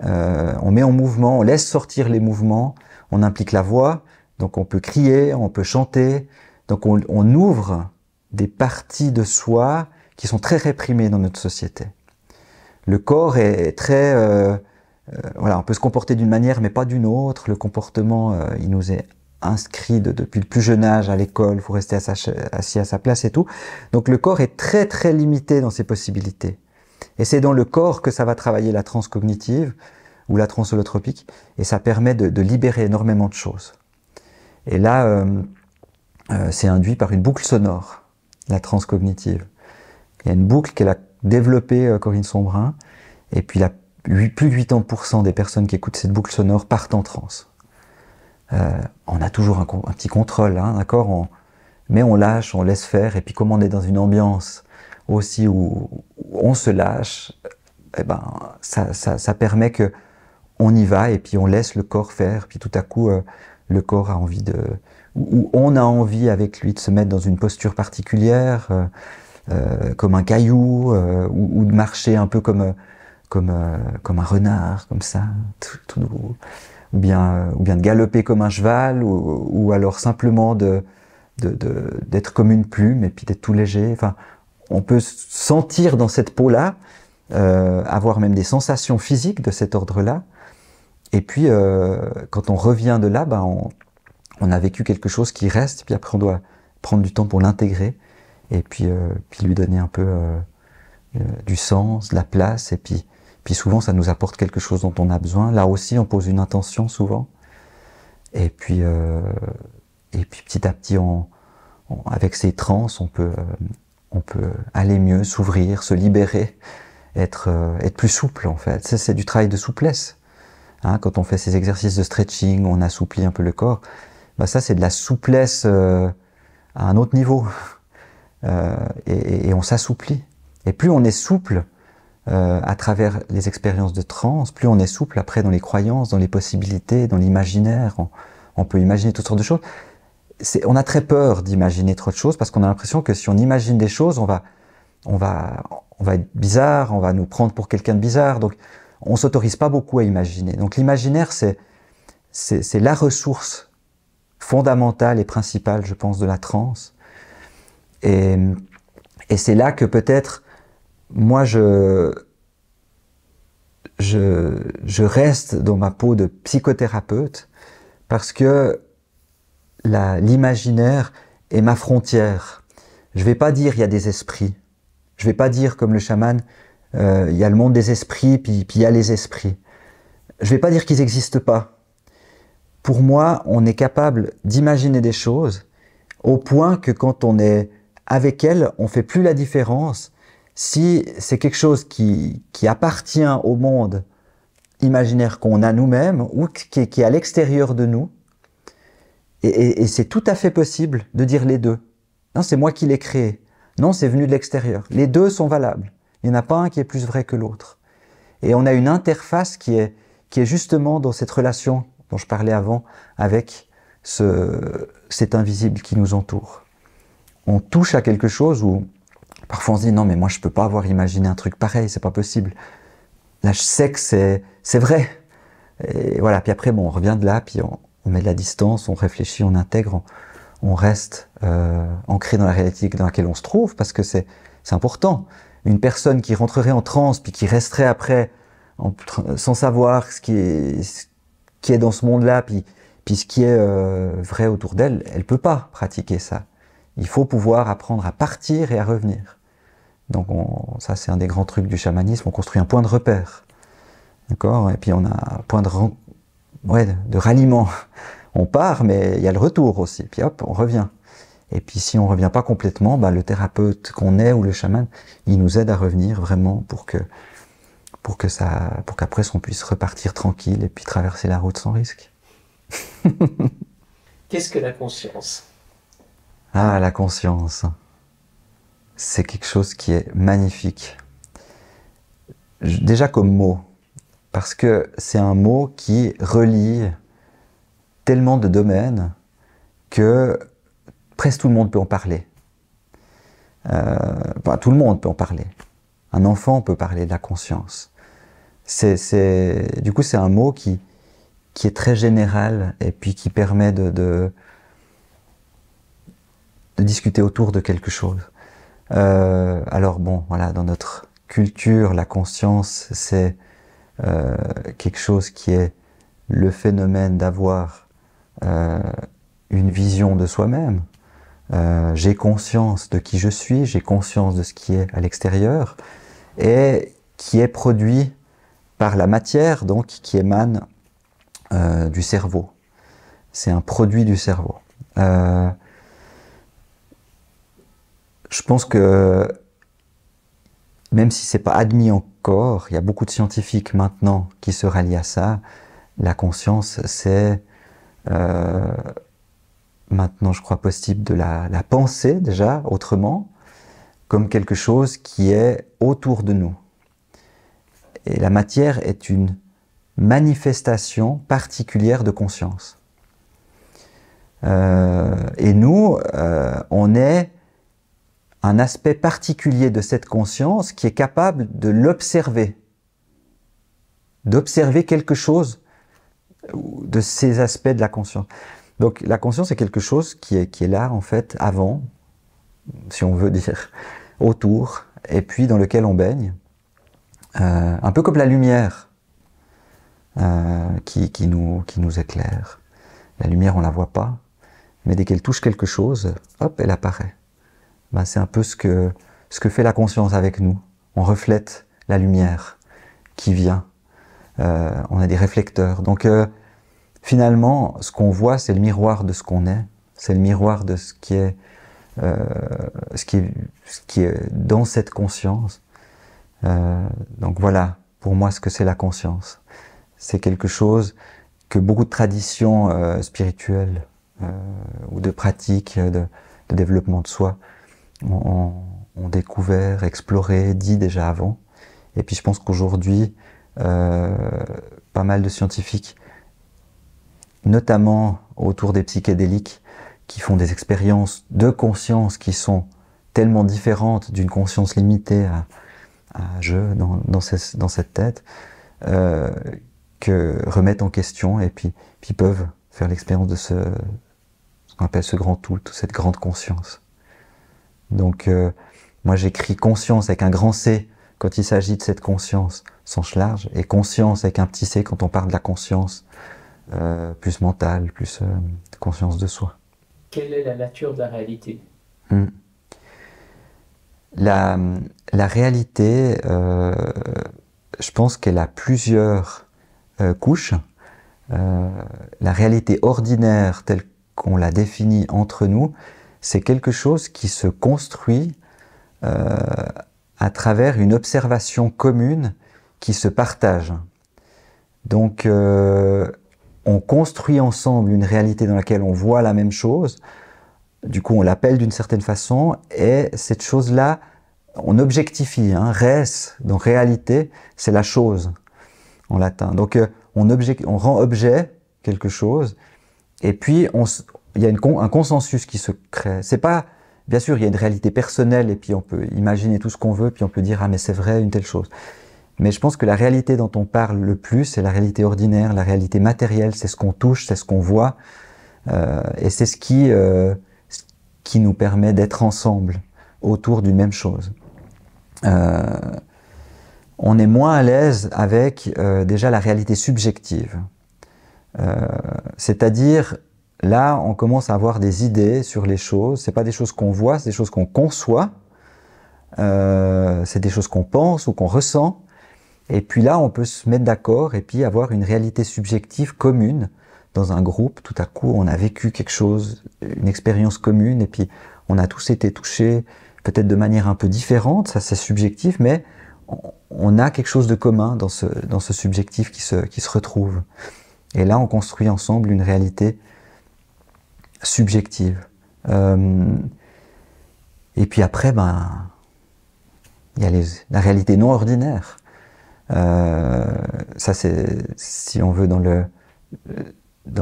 On met en mouvement, on laisse sortir les mouvements, on implique la voix, donc on peut crier, on peut chanter, donc on ouvre des parties de soi qui sont très réprimées dans notre société. Le corps est très... voilà, on peut se comporter d'une manière mais pas d'une autre. Le comportement, il nous est inscrit depuis le plus jeune âge à l'école, il faut rester assis à sa place et tout. Donc le corps est très très limité dans ses possibilités. Et c'est dans le corps que ça va travailler la transe cognitive ou la transe holotropique, et ça permet de libérer énormément de choses. Et là, c'est induit par une boucle sonore, la transe cognitive. Il y a une boucle qu'elle a développée, Corinne Sombrin, et puis plus de 80% des personnes qui écoutent cette boucle sonore partent en transe. On a toujours un petit contrôle, hein, d'accord, mais on lâche, on laisse faire, et puis comme on est dans une ambiance aussi où on se lâche, eh ben, ça permet que on y va, et puis on laisse le corps faire, puis tout à coup, le corps a envie ou on a envie avec lui de se mettre dans une posture particulière, comme un caillou, ou de marcher un peu comme un renard, comme ça, tout doux, ou bien de galoper comme un cheval, ou alors simplement d'être comme une plume, et puis d'être tout léger. Enfin, on peut sentir dans cette peau-là, avoir même des sensations physiques de cet ordre-là, et puis quand on revient de là, on a vécu quelque chose qui reste, puis après on doit prendre du temps pour l'intégrer, et puis lui donner un peu du sens, de la place, et puis souvent ça nous apporte quelque chose dont on a besoin. Là aussi on pose une intention souvent, et puis petit à petit avec ces trans on peut aller mieux, s'ouvrir, se libérer, être plus souple en fait. Ça, c'est du travail de souplesse. Hein, quand on fait ces exercices de stretching, on assouplit un peu le corps, ça c'est de la souplesse à un autre niveau, et on s'assouplit. Et plus on est souple à travers les expériences de transe, plus on est souple après dans les croyances, dans les possibilités, dans l'imaginaire. On peut imaginer toutes sortes de choses. On a très peur d'imaginer trop de choses parce qu'on a l'impression que si on imagine des choses, on va être bizarre, on va nous prendre pour quelqu'un de bizarre. Donc on s'autorise pas beaucoup à imaginer. Donc l'imaginaire, c'est la ressource fondamentale et principale, je pense, de la transe. Et c'est là que peut-être moi je reste dans ma peau de psychothérapeute parce que l'imaginaire est ma frontière. Je vais pas dire il y a des esprits. Je vais pas dire comme le chaman, il y a le monde des esprits, puis il y a les esprits. Je vais pas dire qu'ils n'existent pas. Pour moi, on est capable d'imaginer des choses au point que quand on est avec elles, on fait plus la différence si c'est quelque chose qui appartient au monde imaginaire qu'on a nous-mêmes ou qui est à l'extérieur de nous. Et c'est tout à fait possible de dire les deux. Non, c'est moi qui l'ai créé. Non, c'est venu de l'extérieur. Les deux sont valables. Il n'y en a pas un qui est plus vrai que l'autre. Et on a une interface qui est justement dans cette relation dont je parlais avant avec cet invisible qui nous entoure. On touche à quelque chose où parfois on se dit non mais moi je peux pas avoir imaginé un truc pareil, c'est pas possible. Là je sais que c'est vrai. Et voilà, puis après on revient de là, puis on met de la distance, on réfléchit, on intègre, on reste ancré dans la réalité dans laquelle on se trouve, parce que c'est important. Une personne qui rentrerait en transe, puis qui resterait après sans savoir ce qui est dans ce monde-là, puis ce qui est vrai autour d'elle, elle peut pas pratiquer ça. Il faut pouvoir apprendre à partir et à revenir. Donc ça, c'est un des grands trucs du chamanisme. On construit un point de repère, d'accord? Et puis on a un point de ralliement. On part, mais il y a le retour aussi. Puis hop, on revient. Et puis si on revient pas complètement, le thérapeute qu'on est ou le chaman, il nous aide à revenir vraiment pour qu'après on puisse repartir tranquille et puis traverser la route sans risque. Qu'est-ce que la conscience? Ah, la conscience. C'est quelque chose qui est magnifique. Déjà comme mot, parce que c'est un mot qui relie tellement de domaines que presque tout le monde peut en parler. Tout le monde peut en parler. Un enfant peut parler de la conscience. Du coup, c'est un mot qui est très général et puis qui permet de discuter autour de quelque chose. Alors bon, voilà, dans notre culture, la conscience, c'est quelque chose qui est le phénomène d'avoir une vision de soi-même. J'ai conscience de qui je suis, j'ai conscience de ce qui est à l'extérieur, et qui est produit par la matière, donc qui émane du cerveau. C'est un produit du cerveau. Je pense que même si c'est pas admis encore, il y a beaucoup de scientifiques maintenant qui se rallient à ça. La conscience, c'est maintenant, je crois, possible de la penser déjà autrement, comme quelque chose qui est autour de nous. Et la matière est une manifestation particulière de conscience. Et nous, on est un aspect particulier de cette conscience qui est capable de l'observer, d'observer quelque chose de ces aspects de la conscience. Donc la conscience est quelque chose qui est là en fait avant, si on veut dire, autour, et puis dans lequel on baigne, un peu comme la lumière qui nous éclaire. La lumière, on la voit pas, mais dès qu'elle touche quelque chose, hop, elle apparaît. C'est un peu ce que fait la conscience avec nous. On reflète la lumière qui vient. On a des réflecteurs. Donc finalement, ce qu'on voit, c'est le miroir de ce qu'on est. C'est le miroir de ce qui est dans cette conscience. Donc voilà, pour moi, ce que c'est la conscience. C'est quelque chose que beaucoup de traditions spirituelles ou de pratiques de développement de soi ont découvert, exploré, dit déjà avant. Et puis je pense qu'aujourd'hui, pas mal de scientifiques, notamment autour des psychédéliques, qui font des expériences de conscience qui sont tellement différentes d'une conscience limitée à je dans cette tête, que remettent en question et puis peuvent faire l'expérience de ce qu'on appelle ce grand tout, cette grande conscience. Donc moi j'écris conscience avec un grand C quand il s'agit de cette conscience sens large, et conscience avec un petit c quand on parle de la conscience plus mentale, plus conscience de soi. Quelle est la nature de la réalité? La réalité, je pense qu'elle a plusieurs couches. La réalité ordinaire telle qu'on la définit entre nous, c'est quelque chose qui se construit à travers une observation commune qui se partage. Donc on construit ensemble une réalité dans laquelle on voit la même chose, du coup on l'appelle d'une certaine façon, et cette chose-là, on objectifie, res, donc réalité, c'est la chose en latin. Donc on rend objet quelque chose, et puis il y a un consensus qui se crée. C'est pas, bien sûr, il y a une réalité personnelle, et puis on peut imaginer tout ce qu'on veut, puis on peut dire ah mais c'est vrai une telle chose. Mais je pense que la réalité dont on parle le plus, c'est la réalité ordinaire, la réalité matérielle, c'est ce qu'on touche, c'est ce qu'on voit, et c'est ce qui qui nous permet d'être ensemble autour d'une même chose. On est moins à l'aise avec déjà la réalité subjective. C'est-à-dire, là, on commence à avoir des idées sur les choses. C'est pas des choses qu'on voit, c'est des choses qu'on conçoit. C'est des choses qu'on pense ou qu'on ressent. Et puis là, on peut se mettre d'accord et puis avoir une réalité subjective commune dans un groupe. Tout à coup, on a vécu quelque chose, une expérience commune, et puis on a tous été touchés, peut-être de manière un peu différente, ça c'est subjectif, mais on a quelque chose de commun dans ce subjectif qui se retrouve. Et là, on construit ensemble une réalité subjective. Et puis après, il y a la réalité non ordinaire. Ça c'est, si on veut, dans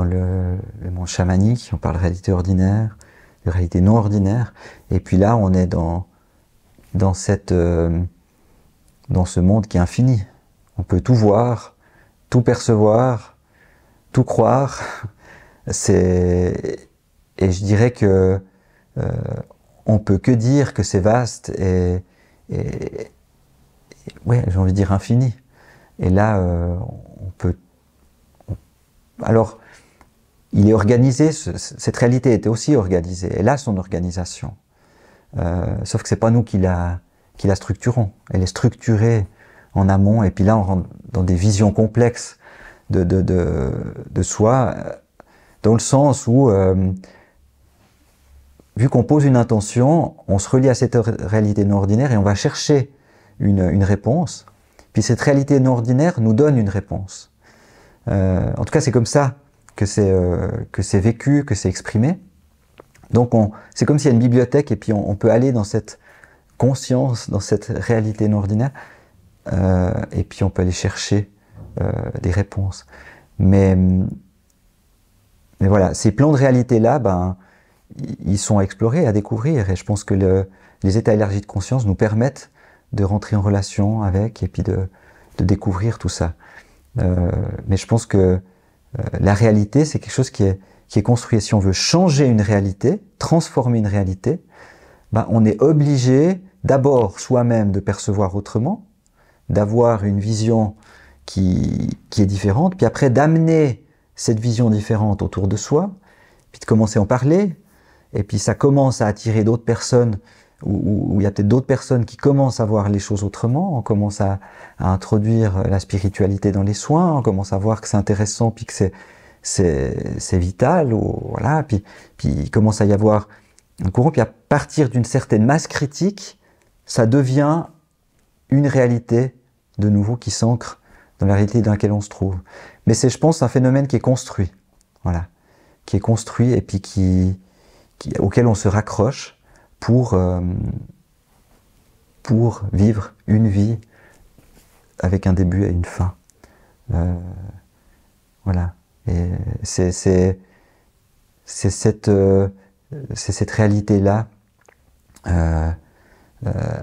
le monde chamanique, on parle de réalité ordinaire, de réalité non ordinaire, et puis là on est dans ce monde qui est infini. On peut tout voir, tout percevoir, tout croire. Et je dirais que on peut que dire que c'est vaste et ouais, j'ai envie de dire infini. Et là, on peut... Alors, il est organisé, cette réalité était aussi organisée. Elle a son organisation. Sauf que c'est pas nous qui la structurons. Elle est structurée en amont, et puis là, on rentre dans des visions complexes de soi, dans le sens où, vu qu'on pose une intention, on se relie à cette réalité non ordinaire et on va chercher une réponse, puis cette réalité non ordinaire nous donne une réponse. En tout cas, c'est comme ça que c'est vécu, que c'est exprimé. Donc, c'est comme s'il y a une bibliothèque et puis on peut aller dans cette conscience, dans cette réalité non ordinaire, et puis on peut aller chercher des réponses. Mais voilà, ces plans de réalité-là, ils sont à explorer, à découvrir, et je pense que les états élargis de conscience nous permettent de rentrer en relation avec et puis de découvrir tout ça. Mais je pense que la réalité, c'est quelque chose qui est construit. Et si on veut changer une réalité, transformer une réalité, on est obligé d'abord soi-même de percevoir autrement, d'avoir une vision qui est différente, puis après d'amener cette vision différente autour de soi, puis de commencer à en parler, et puis ça commence à attirer d'autres personnes, où il y a peut-être d'autres personnes qui commencent à voir les choses autrement, on commence à introduire la spiritualité dans les soins, on commence à voir que c'est intéressant, puis que c'est vital, voilà, puis il commence à y avoir un courant, puis à partir d'une certaine masse critique, ça devient une réalité de nouveau qui s'ancre dans la réalité dans laquelle on se trouve. Mais c'est, je pense, un phénomène qui est construit, voilà, qui est construit et puis auquel on se raccroche pour vivre une vie avec un début et une fin. Voilà. Et c'est cette réalité-là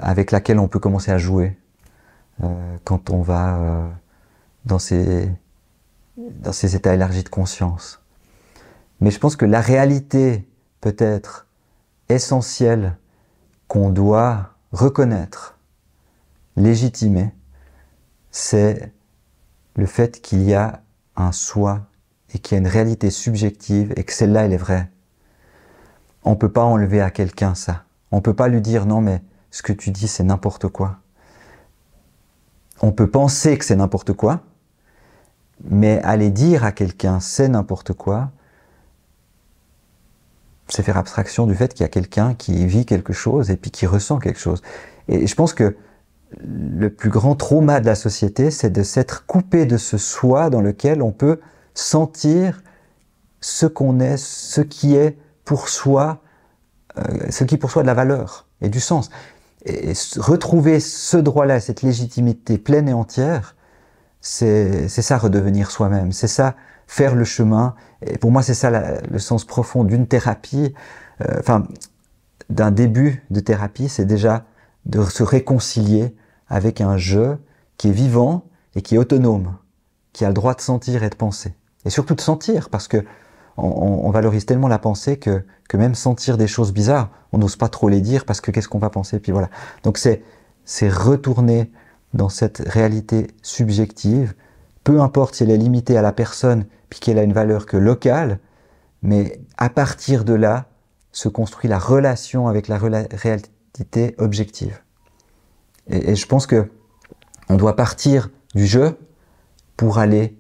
avec laquelle on peut commencer à jouer quand on va dans ces états élargis de conscience. Mais je pense que la réalité peut-être essentielle qu'on doit reconnaître, légitimer, c'est le fait qu'il y a un soi et qu'il y a une réalité subjective et que celle-là, elle est vraie. On ne peut pas enlever à quelqu'un ça. On ne peut pas lui dire « non, mais ce que tu dis, c'est n'importe quoi ». On peut penser que c'est n'importe quoi, mais aller dire à quelqu'un « c'est n'importe quoi », c'est faire abstraction du fait qu'il y a quelqu'un qui vit quelque chose et puis qui ressent quelque chose. Et je pense que le plus grand trauma de la société, c'est de s'être coupé de ce soi dans lequel on peut sentir ce qu'on est, ce qui est pour soi, ce qui pour soi a de la valeur et du sens. Et retrouver ce droit-là, cette légitimité pleine et entière, c'est ça redevenir soi-même, c'est ça faire le chemin. Et pour moi, c'est ça le sens profond d'une thérapie, d'un début de thérapie, c'est déjà de se réconcilier avec un je qui est vivant et qui est autonome, qui a le droit de sentir et de penser. Et surtout de sentir, parce que on valorise tellement la pensée que même sentir des choses bizarres, on n'ose pas trop les dire parce que qu'est-ce qu'on va penser, puis voilà. Donc c'est retourner dans cette réalité subjective, peu importe si elle est limitée à la personne, puis qu'elle a une valeur que locale, mais à partir de là, se construit la relation avec la réalité objective. Et je pense que on doit partir du jeu pour aller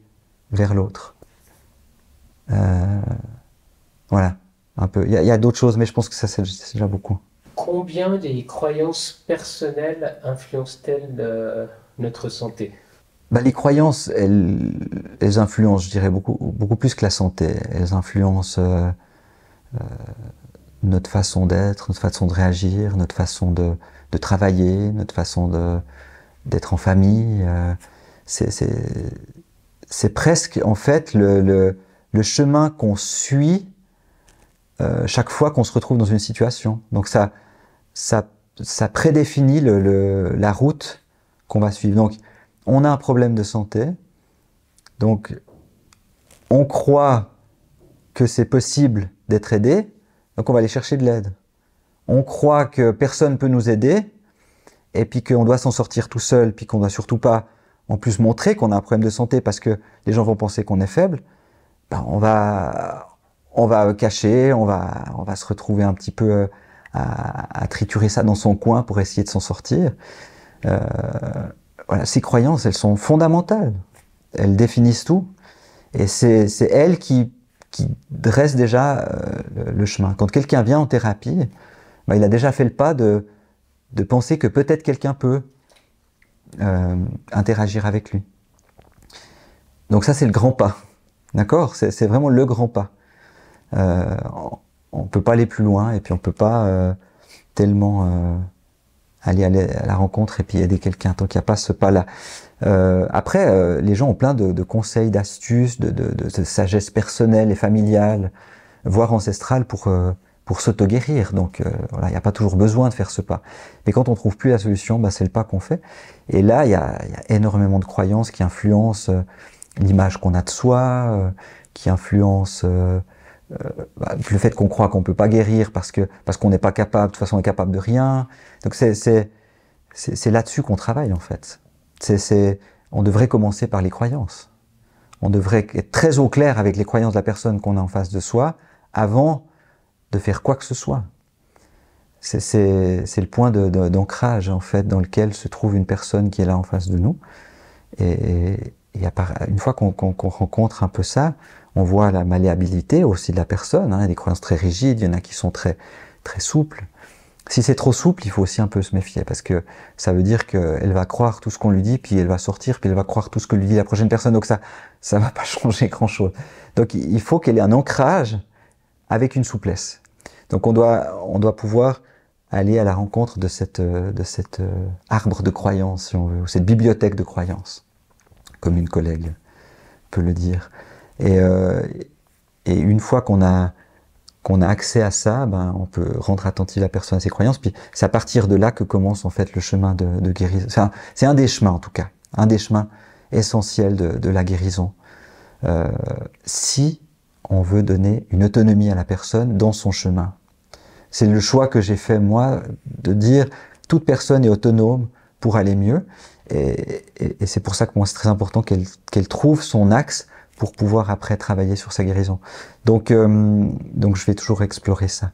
vers l'autre. Voilà, un peu. Il y a d'autres choses, mais je pense que ça, c'est déjà beaucoup. Combien des croyances personnelles influencent-elles notre santé? Bah, les croyances, elles influencent, je dirais, beaucoup plus que la santé. Elles influencent notre façon d'être, notre façon de réagir, notre façon de travailler, notre façon d'être en famille. C'est presque, en fait, le chemin qu'on suit chaque fois qu'on se retrouve dans une situation. Donc ça prédéfinit la route qu'on va suivre. Donc, on a un problème de santé, donc on croit que c'est possible d'être aidé, donc on va aller chercher de l'aide. On croit que personne ne peut nous aider, et puis qu'on doit s'en sortir tout seul, puis qu'on ne doit surtout pas en plus montrer qu'on a un problème de santé parce que les gens vont penser qu'on est faible. Ben on va cacher, on va se retrouver un petit peu à triturer ça dans son coin pour essayer de s'en sortir. Voilà, ces croyances, elles sont fondamentales. Elles définissent tout. Et c'est elles qui dressent déjà le chemin. Quand quelqu'un vient en thérapie, ben, il a déjà fait le pas de penser que peut-être quelqu'un peut interagir avec lui. Donc ça, c'est le grand pas. D'accord ? C'est vraiment le grand pas. On ne peut pas aller plus loin et puis on ne peut pas tellement aller à la rencontre et puis aider quelqu'un tant qu'il n'y a pas ce pas-là. Après, les gens ont plein de conseils, d'astuces, de sagesse personnelle et familiale, voire ancestrale pour s'auto-guérir. Donc voilà, il n'y a pas toujours besoin de faire ce pas. Mais quand on ne trouve plus la solution, bah, c'est le pas qu'on fait. Et là, il y a énormément de croyances qui influencent l'image qu'on a de soi, qui influencent le fait qu'on croit qu'on ne peut pas guérir parce qu'on n'est pas capable, de toute façon on est capable de rien. Donc c'est là-dessus qu'on travaille en fait. On devrait commencer par les croyances. On devrait être très au clair avec les croyances de la personne qu'on a en face de soi avant de faire quoi que ce soit. C'est le point d'ancrage en fait dans lequel se trouve une personne qui est là en face de nous. Et une fois qu'on rencontre un peu ça, on voit la malléabilité aussi de la personne. Il y a des croyances très rigides, il y en a qui sont très, très souples. Si c'est trop souple, il faut aussi un peu se méfier, parce que ça veut dire qu'elle va croire tout ce qu'on lui dit, puis elle va sortir, puis elle va croire tout ce que lui dit la prochaine personne, donc ça va pas changer grand-chose. Donc il faut qu'elle ait un ancrage avec une souplesse. Donc on doit pouvoir aller à la rencontre de cet arbre de croyances, si on veut, ou cette bibliothèque de croyances, comme une collègue peut le dire. Et une fois qu'on a accès à ça, ben, on peut rendre attentive la personne à ses croyances, puis c'est à partir de là que commence en fait le chemin de guérison. C'est un des chemins en tout cas, un des chemins essentiels de la guérison. Si on veut donner une autonomie à la personne dans son chemin. C'est le choix que j'ai fait moi, de dire toute personne est autonome pour aller mieux, et c'est pour ça que moi c'est très important qu'elle trouve son axe pour pouvoir après travailler sur sa guérison. Donc je vais toujours explorer ça.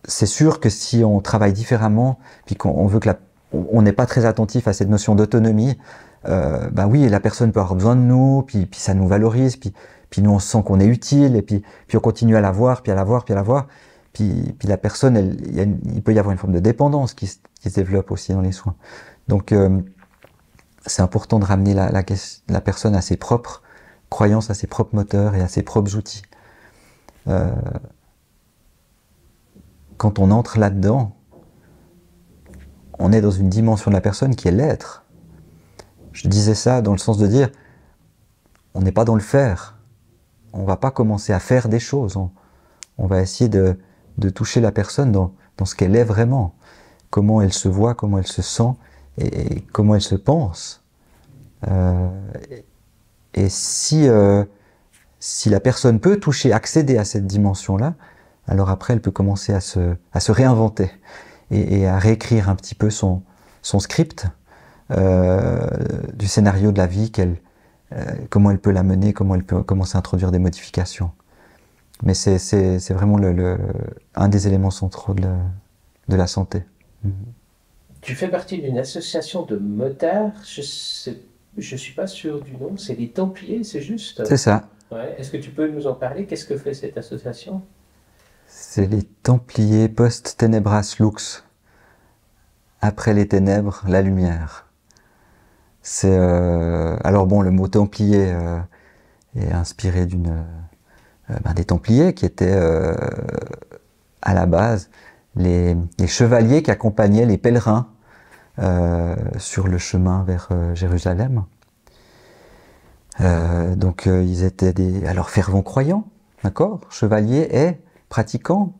C'est sûr que si on travaille différemment, puis qu'on veut que on n'est pas très attentif à cette notion d'autonomie, ben oui, la personne peut avoir besoin de nous, puis ça nous valorise, puis nous on sent qu'on est utile, et puis on continue à la voir, puis à la voir, puis à la voir, puis la personne, il peut y avoir une forme de dépendance qui se développe aussi dans les soins. Donc c'est important de ramener la personne à ses propres croyances, à ses propres moteurs et à ses propres outils. Quand on entre là-dedans, on est dans une dimension de la personne qui est l'être. Je disais ça dans le sens de dire, on n'est pas dans le faire. On ne va pas commencer à faire des choses. On va essayer de toucher la personne dans ce qu'elle est vraiment. Comment elle se voit, comment elle se sent et comment elle se pense. Et si si la personne peut toucher, accéder à cette dimension-là, alors après elle peut commencer à se réinventer et à réécrire un petit peu son script du scénario de la vie, comment elle peut la mener, comment elle peut commencer à introduire des modifications. Mais c'est vraiment un des éléments centraux de la santé. Tu fais partie d'une association de motards, je suis pas sûr du nom, c'est les Templiers, c'est juste? C'est ça. Ouais. Est-ce que tu peux nous en parler? Qu'est-ce que fait cette association? C'est les Templiers post tenebras lux. Après les ténèbres, la lumière. C'est alors bon, le mot Templier est inspiré des Templiers qui étaient à la base les chevaliers qui accompagnaient les pèlerins sur le chemin vers Jérusalem. Donc ils étaient alors fervents croyants, d'accord, chevaliers et pratiquants.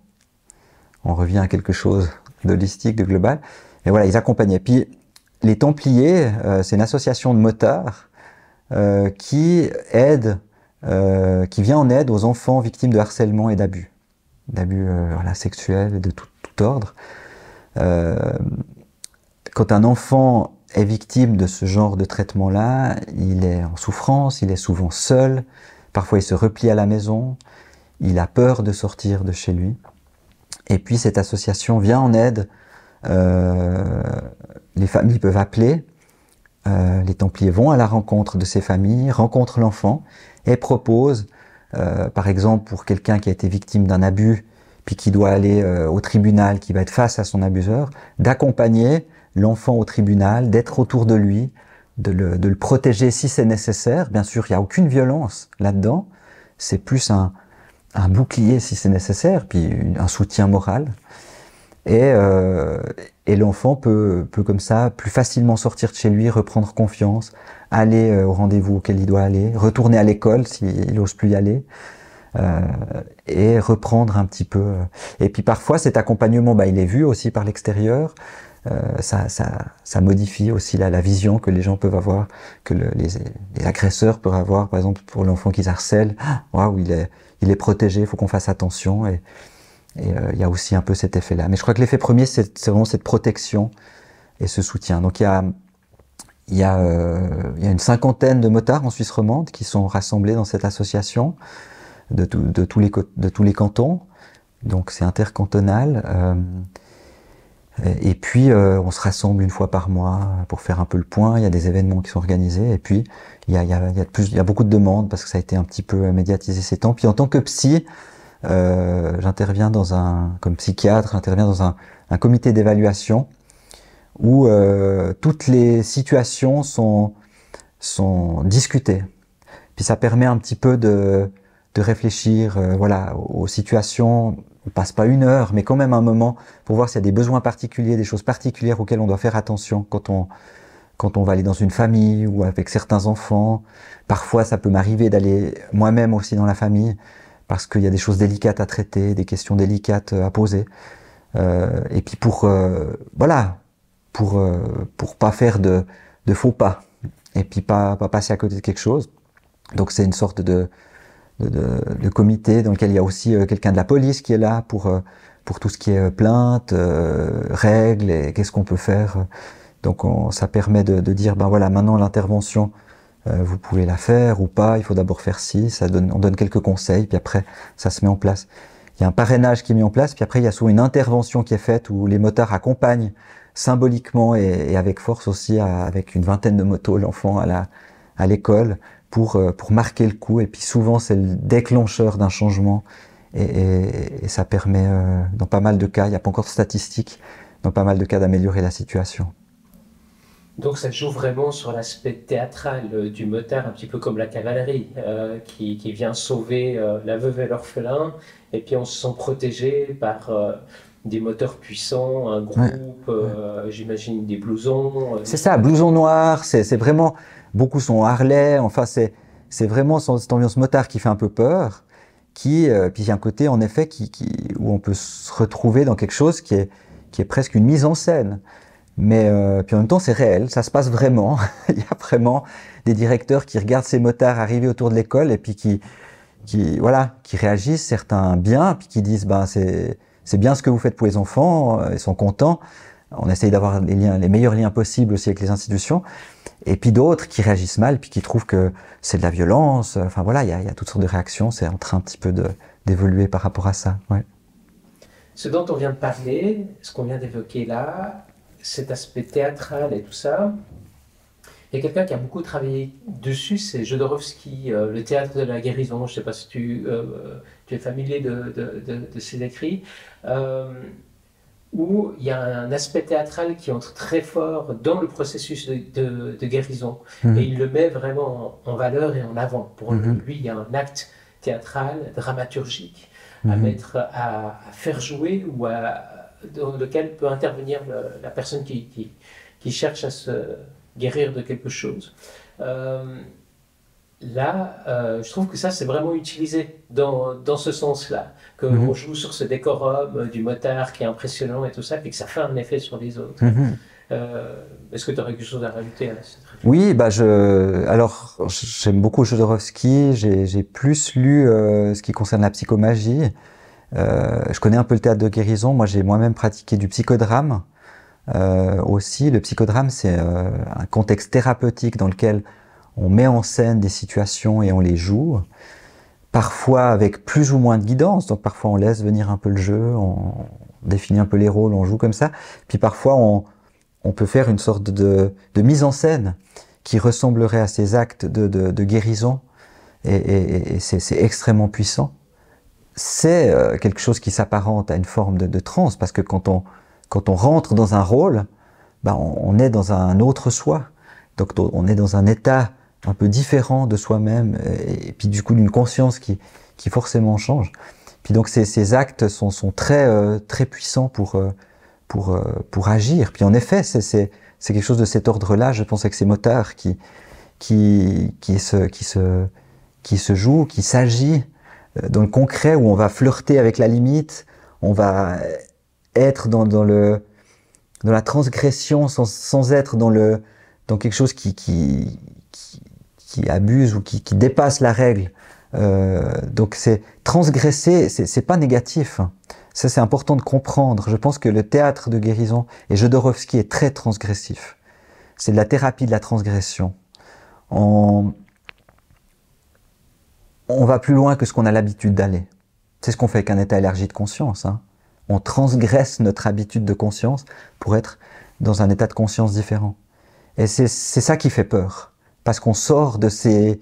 On revient à quelque chose d'holistique, de global. Et voilà, ils accompagnaient. Puis les Templiers, c'est une association de motards qui vient en aide aux enfants victimes de harcèlement et d'abus sexuels et de tout ordre. Quand un enfant est victime de ce genre de traitement-là, il est en souffrance, il est souvent seul, parfois il se replie à la maison, il a peur de sortir de chez lui. Et puis cette association vient en aide, les familles peuvent appeler, les Templiers vont à la rencontre de ces familles, rencontrent l'enfant et proposent, par exemple pour quelqu'un qui a été victime d'un abus, puis qui doit aller au tribunal, qui va être face à son abuseur, d'accompagner l'enfant au tribunal, d'être autour de lui, de le protéger si c'est nécessaire. Bien sûr, il n'y a aucune violence là-dedans, c'est plus un bouclier si c'est nécessaire, puis un soutien moral. Et l'enfant peut comme ça plus facilement sortir de chez lui, reprendre confiance, aller au rendez-vous auquel il doit aller, retourner à l'école s'il n'ose plus y aller, et reprendre un petit peu. Et puis parfois cet accompagnement, il est vu aussi par l'extérieur. Ça modifie aussi la vision que les gens peuvent avoir, que les agresseurs peuvent avoir, par exemple pour l'enfant qu'ils harcèlent. Waouh, il est protégé, il faut qu'on fasse attention. Et il y a aussi un peu cet effet-là. Mais je crois que l'effet premier, c'est vraiment cette protection et ce soutien. Donc il y a une cinquantaine de motards en Suisse romande qui sont rassemblés dans cette association de tous les cantons. Donc c'est intercantonal. Et puis on se rassemble une fois par mois pour faire un peu le point. Il y a des événements qui sont organisés. Et puis il y a beaucoup de demandes parce que ça a été un petit peu médiatisé ces temps. Puis en tant que psy, j'interviens comme psychiatre, j'interviens dans un comité d'évaluation où toutes les situations sont discutées. Puis ça permet un petit peu de réfléchir aux situations. On passe pas une heure, mais quand même un moment pour voir s'il y a des besoins particuliers, des choses particulières auxquelles on doit faire attention quand on va aller dans une famille ou avec certains enfants. Parfois, ça peut m'arriver d'aller moi-même aussi dans la famille parce qu'il y a des choses délicates à traiter, des questions délicates à poser. Et puis pour pas faire de faux pas et puis pas passer à côté de quelque chose. Donc c'est une sorte de comité dans lequel il y a aussi quelqu'un de la police qui est là pour tout ce qui est plainte, règles et qu'est-ce qu'on peut faire. Donc ça permet de dire maintenant l'intervention vous pouvez la faire ou pas, il faut d'abord faire ci, on donne quelques conseils puis après ça se met en place. Il y a un parrainage qui est mis en place puis après il y a souvent une intervention qui est faite où les motards accompagnent symboliquement et avec force aussi avec une vingtaine de motos l'enfant à l'école pour marquer le coup. Et puis souvent c'est le déclencheur d'un changement et ça permet dans pas mal de cas, il n'y a pas encore de statistiques, dans pas mal de cas d'améliorer la situation. Donc ça joue vraiment sur l'aspect théâtral du motard, un petit peu comme la cavalerie qui vient sauver la veuve et l'orphelin, et puis on se sent protégé par des moteurs puissants, un groupe, j'imagine des blousons. C'est ça, blousons noirs, c'est vraiment, beaucoup sont Harley, enfin c'est vraiment cette ambiance motard qui fait un peu peur, puis il y a un côté en effet où on peut se retrouver dans quelque chose qui est presque une mise en scène. Mais puis en même temps c'est réel, ça se passe vraiment. Il y a vraiment des directeurs qui regardent ces motards arriver autour de l'école et puis qui voilà, qui réagissent, certains bien, puis qui disent ben c'est bien ce que vous faites pour les enfants, ils sont contents. On essaye d'avoir les meilleurs liens possibles aussi avec les institutions. Et puis d'autres qui réagissent mal, puis qui trouvent que c'est de la violence. Enfin voilà, il y a toutes sortes de réactions. C'est en train un petit peu d'évoluer par rapport à ça. Ouais. Ce dont on vient de parler, ce qu'on vient d'évoquer là, cet aspect théâtral et tout ça, il y a quelqu'un qui a beaucoup travaillé dessus, c'est Jodorowsky, le théâtre de la guérison. Je ne sais pas si tu es familier de ses écrits, où il y a un aspect théâtral qui entre très fort dans le processus de guérison. Et il le met vraiment en valeur et en avant. Pour lui, il y a un acte théâtral, dramaturgique, à faire jouer ou dans lequel peut intervenir la personne qui cherche à se guérir de quelque chose. Je trouve que ça, c'est vraiment utilisé dans ce sens-là, qu'on joue sur ce décorum du motard qui est impressionnant et tout ça, puis que ça fait un effet sur les autres. Est-ce que tu aurais quelque chose à rajouter à cette réflexion? Oui, alors j'aime beaucoup Jodorowsky, j'ai plus lu ce qui concerne la psychomagie. Je connais un peu le théâtre de guérison, moi j'ai moi-même pratiqué du psychodrame. Aussi, le psychodrame, c'est un contexte thérapeutique dans lequel on met en scène des situations et on les joue, parfois avec plus ou moins de guidance, donc parfois on laisse venir un peu le jeu, on définit un peu les rôles, on joue comme ça, puis parfois on peut faire une sorte de mise en scène qui ressemblerait à ces actes de guérison, et c'est extrêmement puissant. C'est quelque chose qui s'apparente à une forme de transe, parce que quand on rentre dans un rôle, ben on est dans un autre soi. Donc on est dans un état un peu différent de soi-même, et puis du coup d'une conscience qui forcément change. Puis donc ces actes sont très très puissants pour agir. Puis en effet, c'est quelque chose de cet ordre-là, je pense, avec ces motards qui se joue, qui s'agit dans le concret, où on va flirter avec la limite, on va être dans la transgression sans être dans quelque chose qui abuse ou qui dépasse la règle. Donc c'est transgresser, c'est pas négatif. Ça, c'est important de comprendre. Je pense que le théâtre de guérison, et Jodorowsky est très transgressif. C'est de la thérapie de la transgression. On va plus loin que ce qu'on a l'habitude d'aller. C'est ce qu'on fait avec un état élargi de conscience. On transgresse notre habitude de conscience pour être dans un état de conscience différent. Et c'est ça qui fait peur. Parce qu'on sort de ces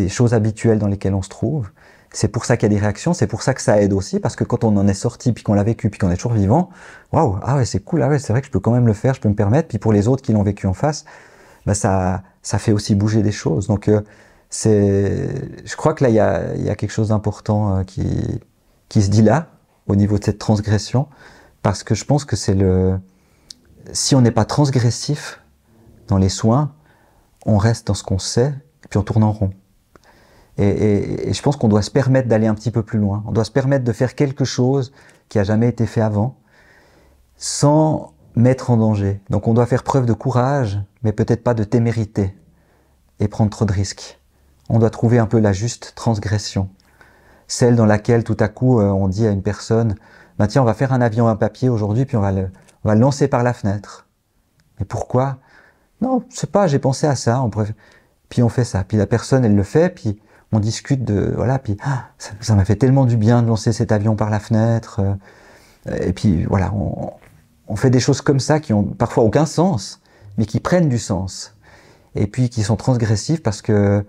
choses habituelles dans lesquelles on se trouve. C'est pour ça qu'il y a des réactions, c'est pour ça que ça aide aussi, parce que quand on en est sorti, puis qu'on l'a vécu, puis qu'on est toujours vivant, waouh, ah ouais, c'est cool, ah ouais, c'est vrai que je peux quand même le faire, je peux me permettre, puis pour les autres qui l'ont vécu en face, bah ça fait aussi bouger des choses. Donc je crois que là, il y a quelque chose d'important qui se dit là, au niveau de cette transgression, parce que je pense que si on n'est pas transgressif dans les soins, on reste dans ce qu'on sait, et puis on tourne en rond. Et je pense qu'on doit se permettre d'aller un petit peu plus loin. On doit se permettre de faire quelque chose qui n'a jamais été fait avant, sans mettre en danger. Donc on doit faire preuve de courage, mais peut-être pas de témérité, et prendre trop de risques. On doit trouver un peu la juste transgression. Celle dans laquelle tout à coup on dit à une personne, bah tiens, on va faire un avion à papier aujourd'hui, puis on va le lancer par la fenêtre. Mais pourquoi? Non, je sais pas, j'ai pensé à ça. Puis on fait ça. Puis la personne, elle le fait, puis on discute voilà, puis ça m'a fait tellement du bien de lancer cet avion par la fenêtre. Et puis voilà, on fait des choses comme ça qui ont parfois aucun sens, mais qui prennent du sens. Et puis qui sont transgressives parce que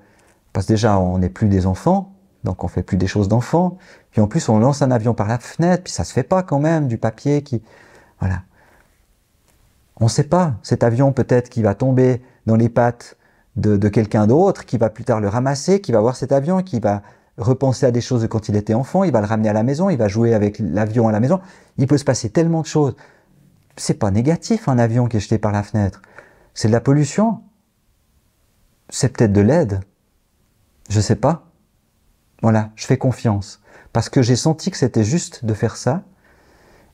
déjà on n'est plus des enfants, donc on fait plus des choses d'enfants. Puis en plus on lance un avion par la fenêtre, puis ça se fait pas quand même, du papier voilà. On sait pas, cet avion peut-être qui va tomber dans les pattes de quelqu'un d'autre, qui va plus tard le ramasser, qui va voir cet avion, qui va repenser à des choses de quand il était enfant, il va le ramener à la maison, il va jouer avec l'avion à la maison. Il peut se passer tellement de choses. C'est pas négatif un avion qui est jeté par la fenêtre. C'est de la pollution. C'est peut-être de l'aide. Je sais pas. Voilà, je fais confiance. Parce que j'ai senti que c'était juste de faire ça,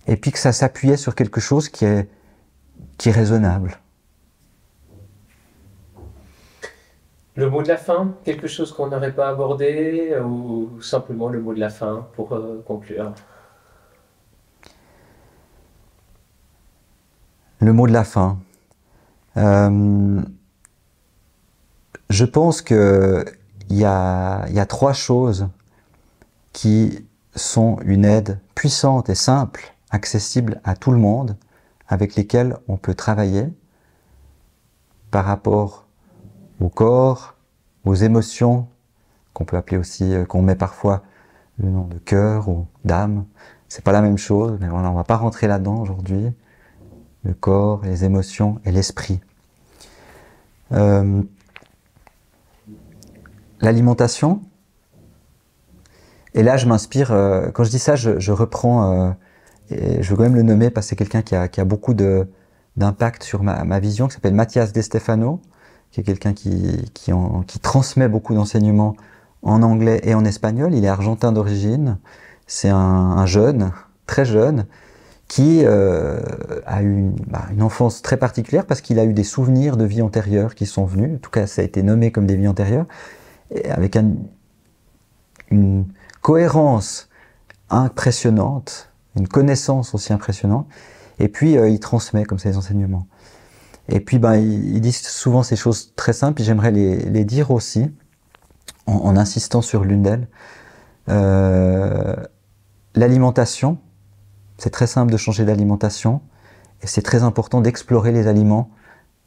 et puis que ça s'appuyait sur quelque chose qui est raisonnable. Le mot de la fin, quelque chose qu'on n'aurait pas abordé, ou simplement le mot de la fin pour conclure? Le mot de la fin. Je pense qu'il y a trois choses qui sont une aide puissante et simple, accessible à tout le monde, avec lesquelles on peut travailler par rapport au corps, aux émotions, qu'on peut appeler aussi, qu'on met parfois le nom de cœur ou d'âme. C'est pas la même chose, mais voilà, on va pas rentrer là-dedans aujourd'hui. Le corps, les émotions et l'esprit. L'alimentation. Et là, je m'inspire, quand je dis ça, je reprends, et je veux quand même le nommer parce que c'est quelqu'un qui a beaucoup d'impact sur ma vision, qui s'appelle Mathias De Stefano, qui est quelqu'un qui transmet beaucoup d'enseignements en anglais et en espagnol. Il est argentin d'origine. C'est un jeune, très jeune, qui a eu une enfance très particulière parce qu'il a eu des souvenirs de vie antérieure qui sont venus. En tout cas, ça a été nommé comme des vies antérieures, et avec une cohérence impressionnante, une connaissance aussi impressionnante. Et puis, il transmet comme ça les enseignements. Et puis, il dit souvent ces choses très simples, et j'aimerais les dire aussi, en insistant sur l'une d'elles. L'alimentation, c'est très simple de changer d'alimentation, et c'est très important d'explorer les aliments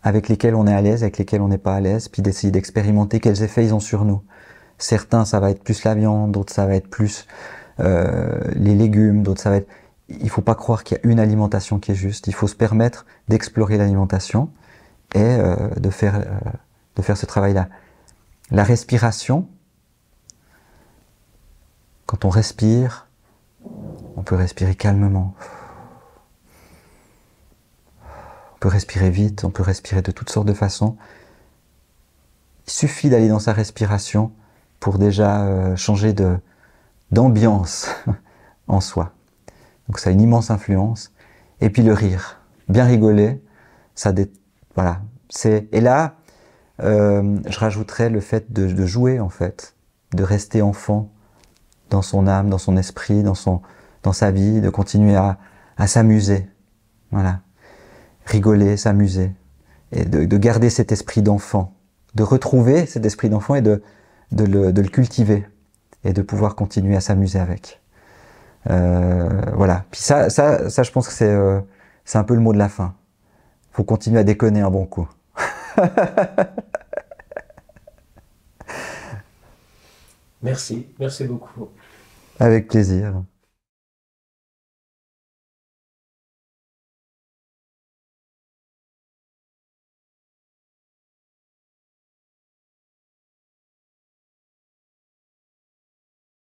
avec lesquels on est à l'aise, avec lesquels on n'est pas à l'aise, puis d'essayer d'expérimenter quels effets ils ont sur nous. Certains, ça va être plus la viande, d'autres, ça va être plus les légumes, d'autres, ça va être... Il ne faut pas croire qu'il y a une alimentation qui est juste. Il faut se permettre d'explorer l'alimentation et de faire ce travail-là. La respiration, quand on respire, on peut respirer calmement. On peut respirer vite, on peut respirer de toutes sortes de façons. Il suffit d'aller dans sa respiration pour déjà changer d'ambiance en soi. Donc ça a une immense influence. Et puis le rire, bien rigoler, voilà. Et là, je rajouterais le fait de jouer en fait, de rester enfant dans son âme, dans son esprit, dans sa vie, de continuer à s'amuser, voilà, rigoler, s'amuser, et de garder cet esprit d'enfant, de retrouver cet esprit d'enfant et de le cultiver et de pouvoir continuer à s'amuser avec. Voilà. Puis ça, je pense que c'est un peu le mot de la fin. Faut continuer à déconner un bon coup. Merci beaucoup. Avec plaisir.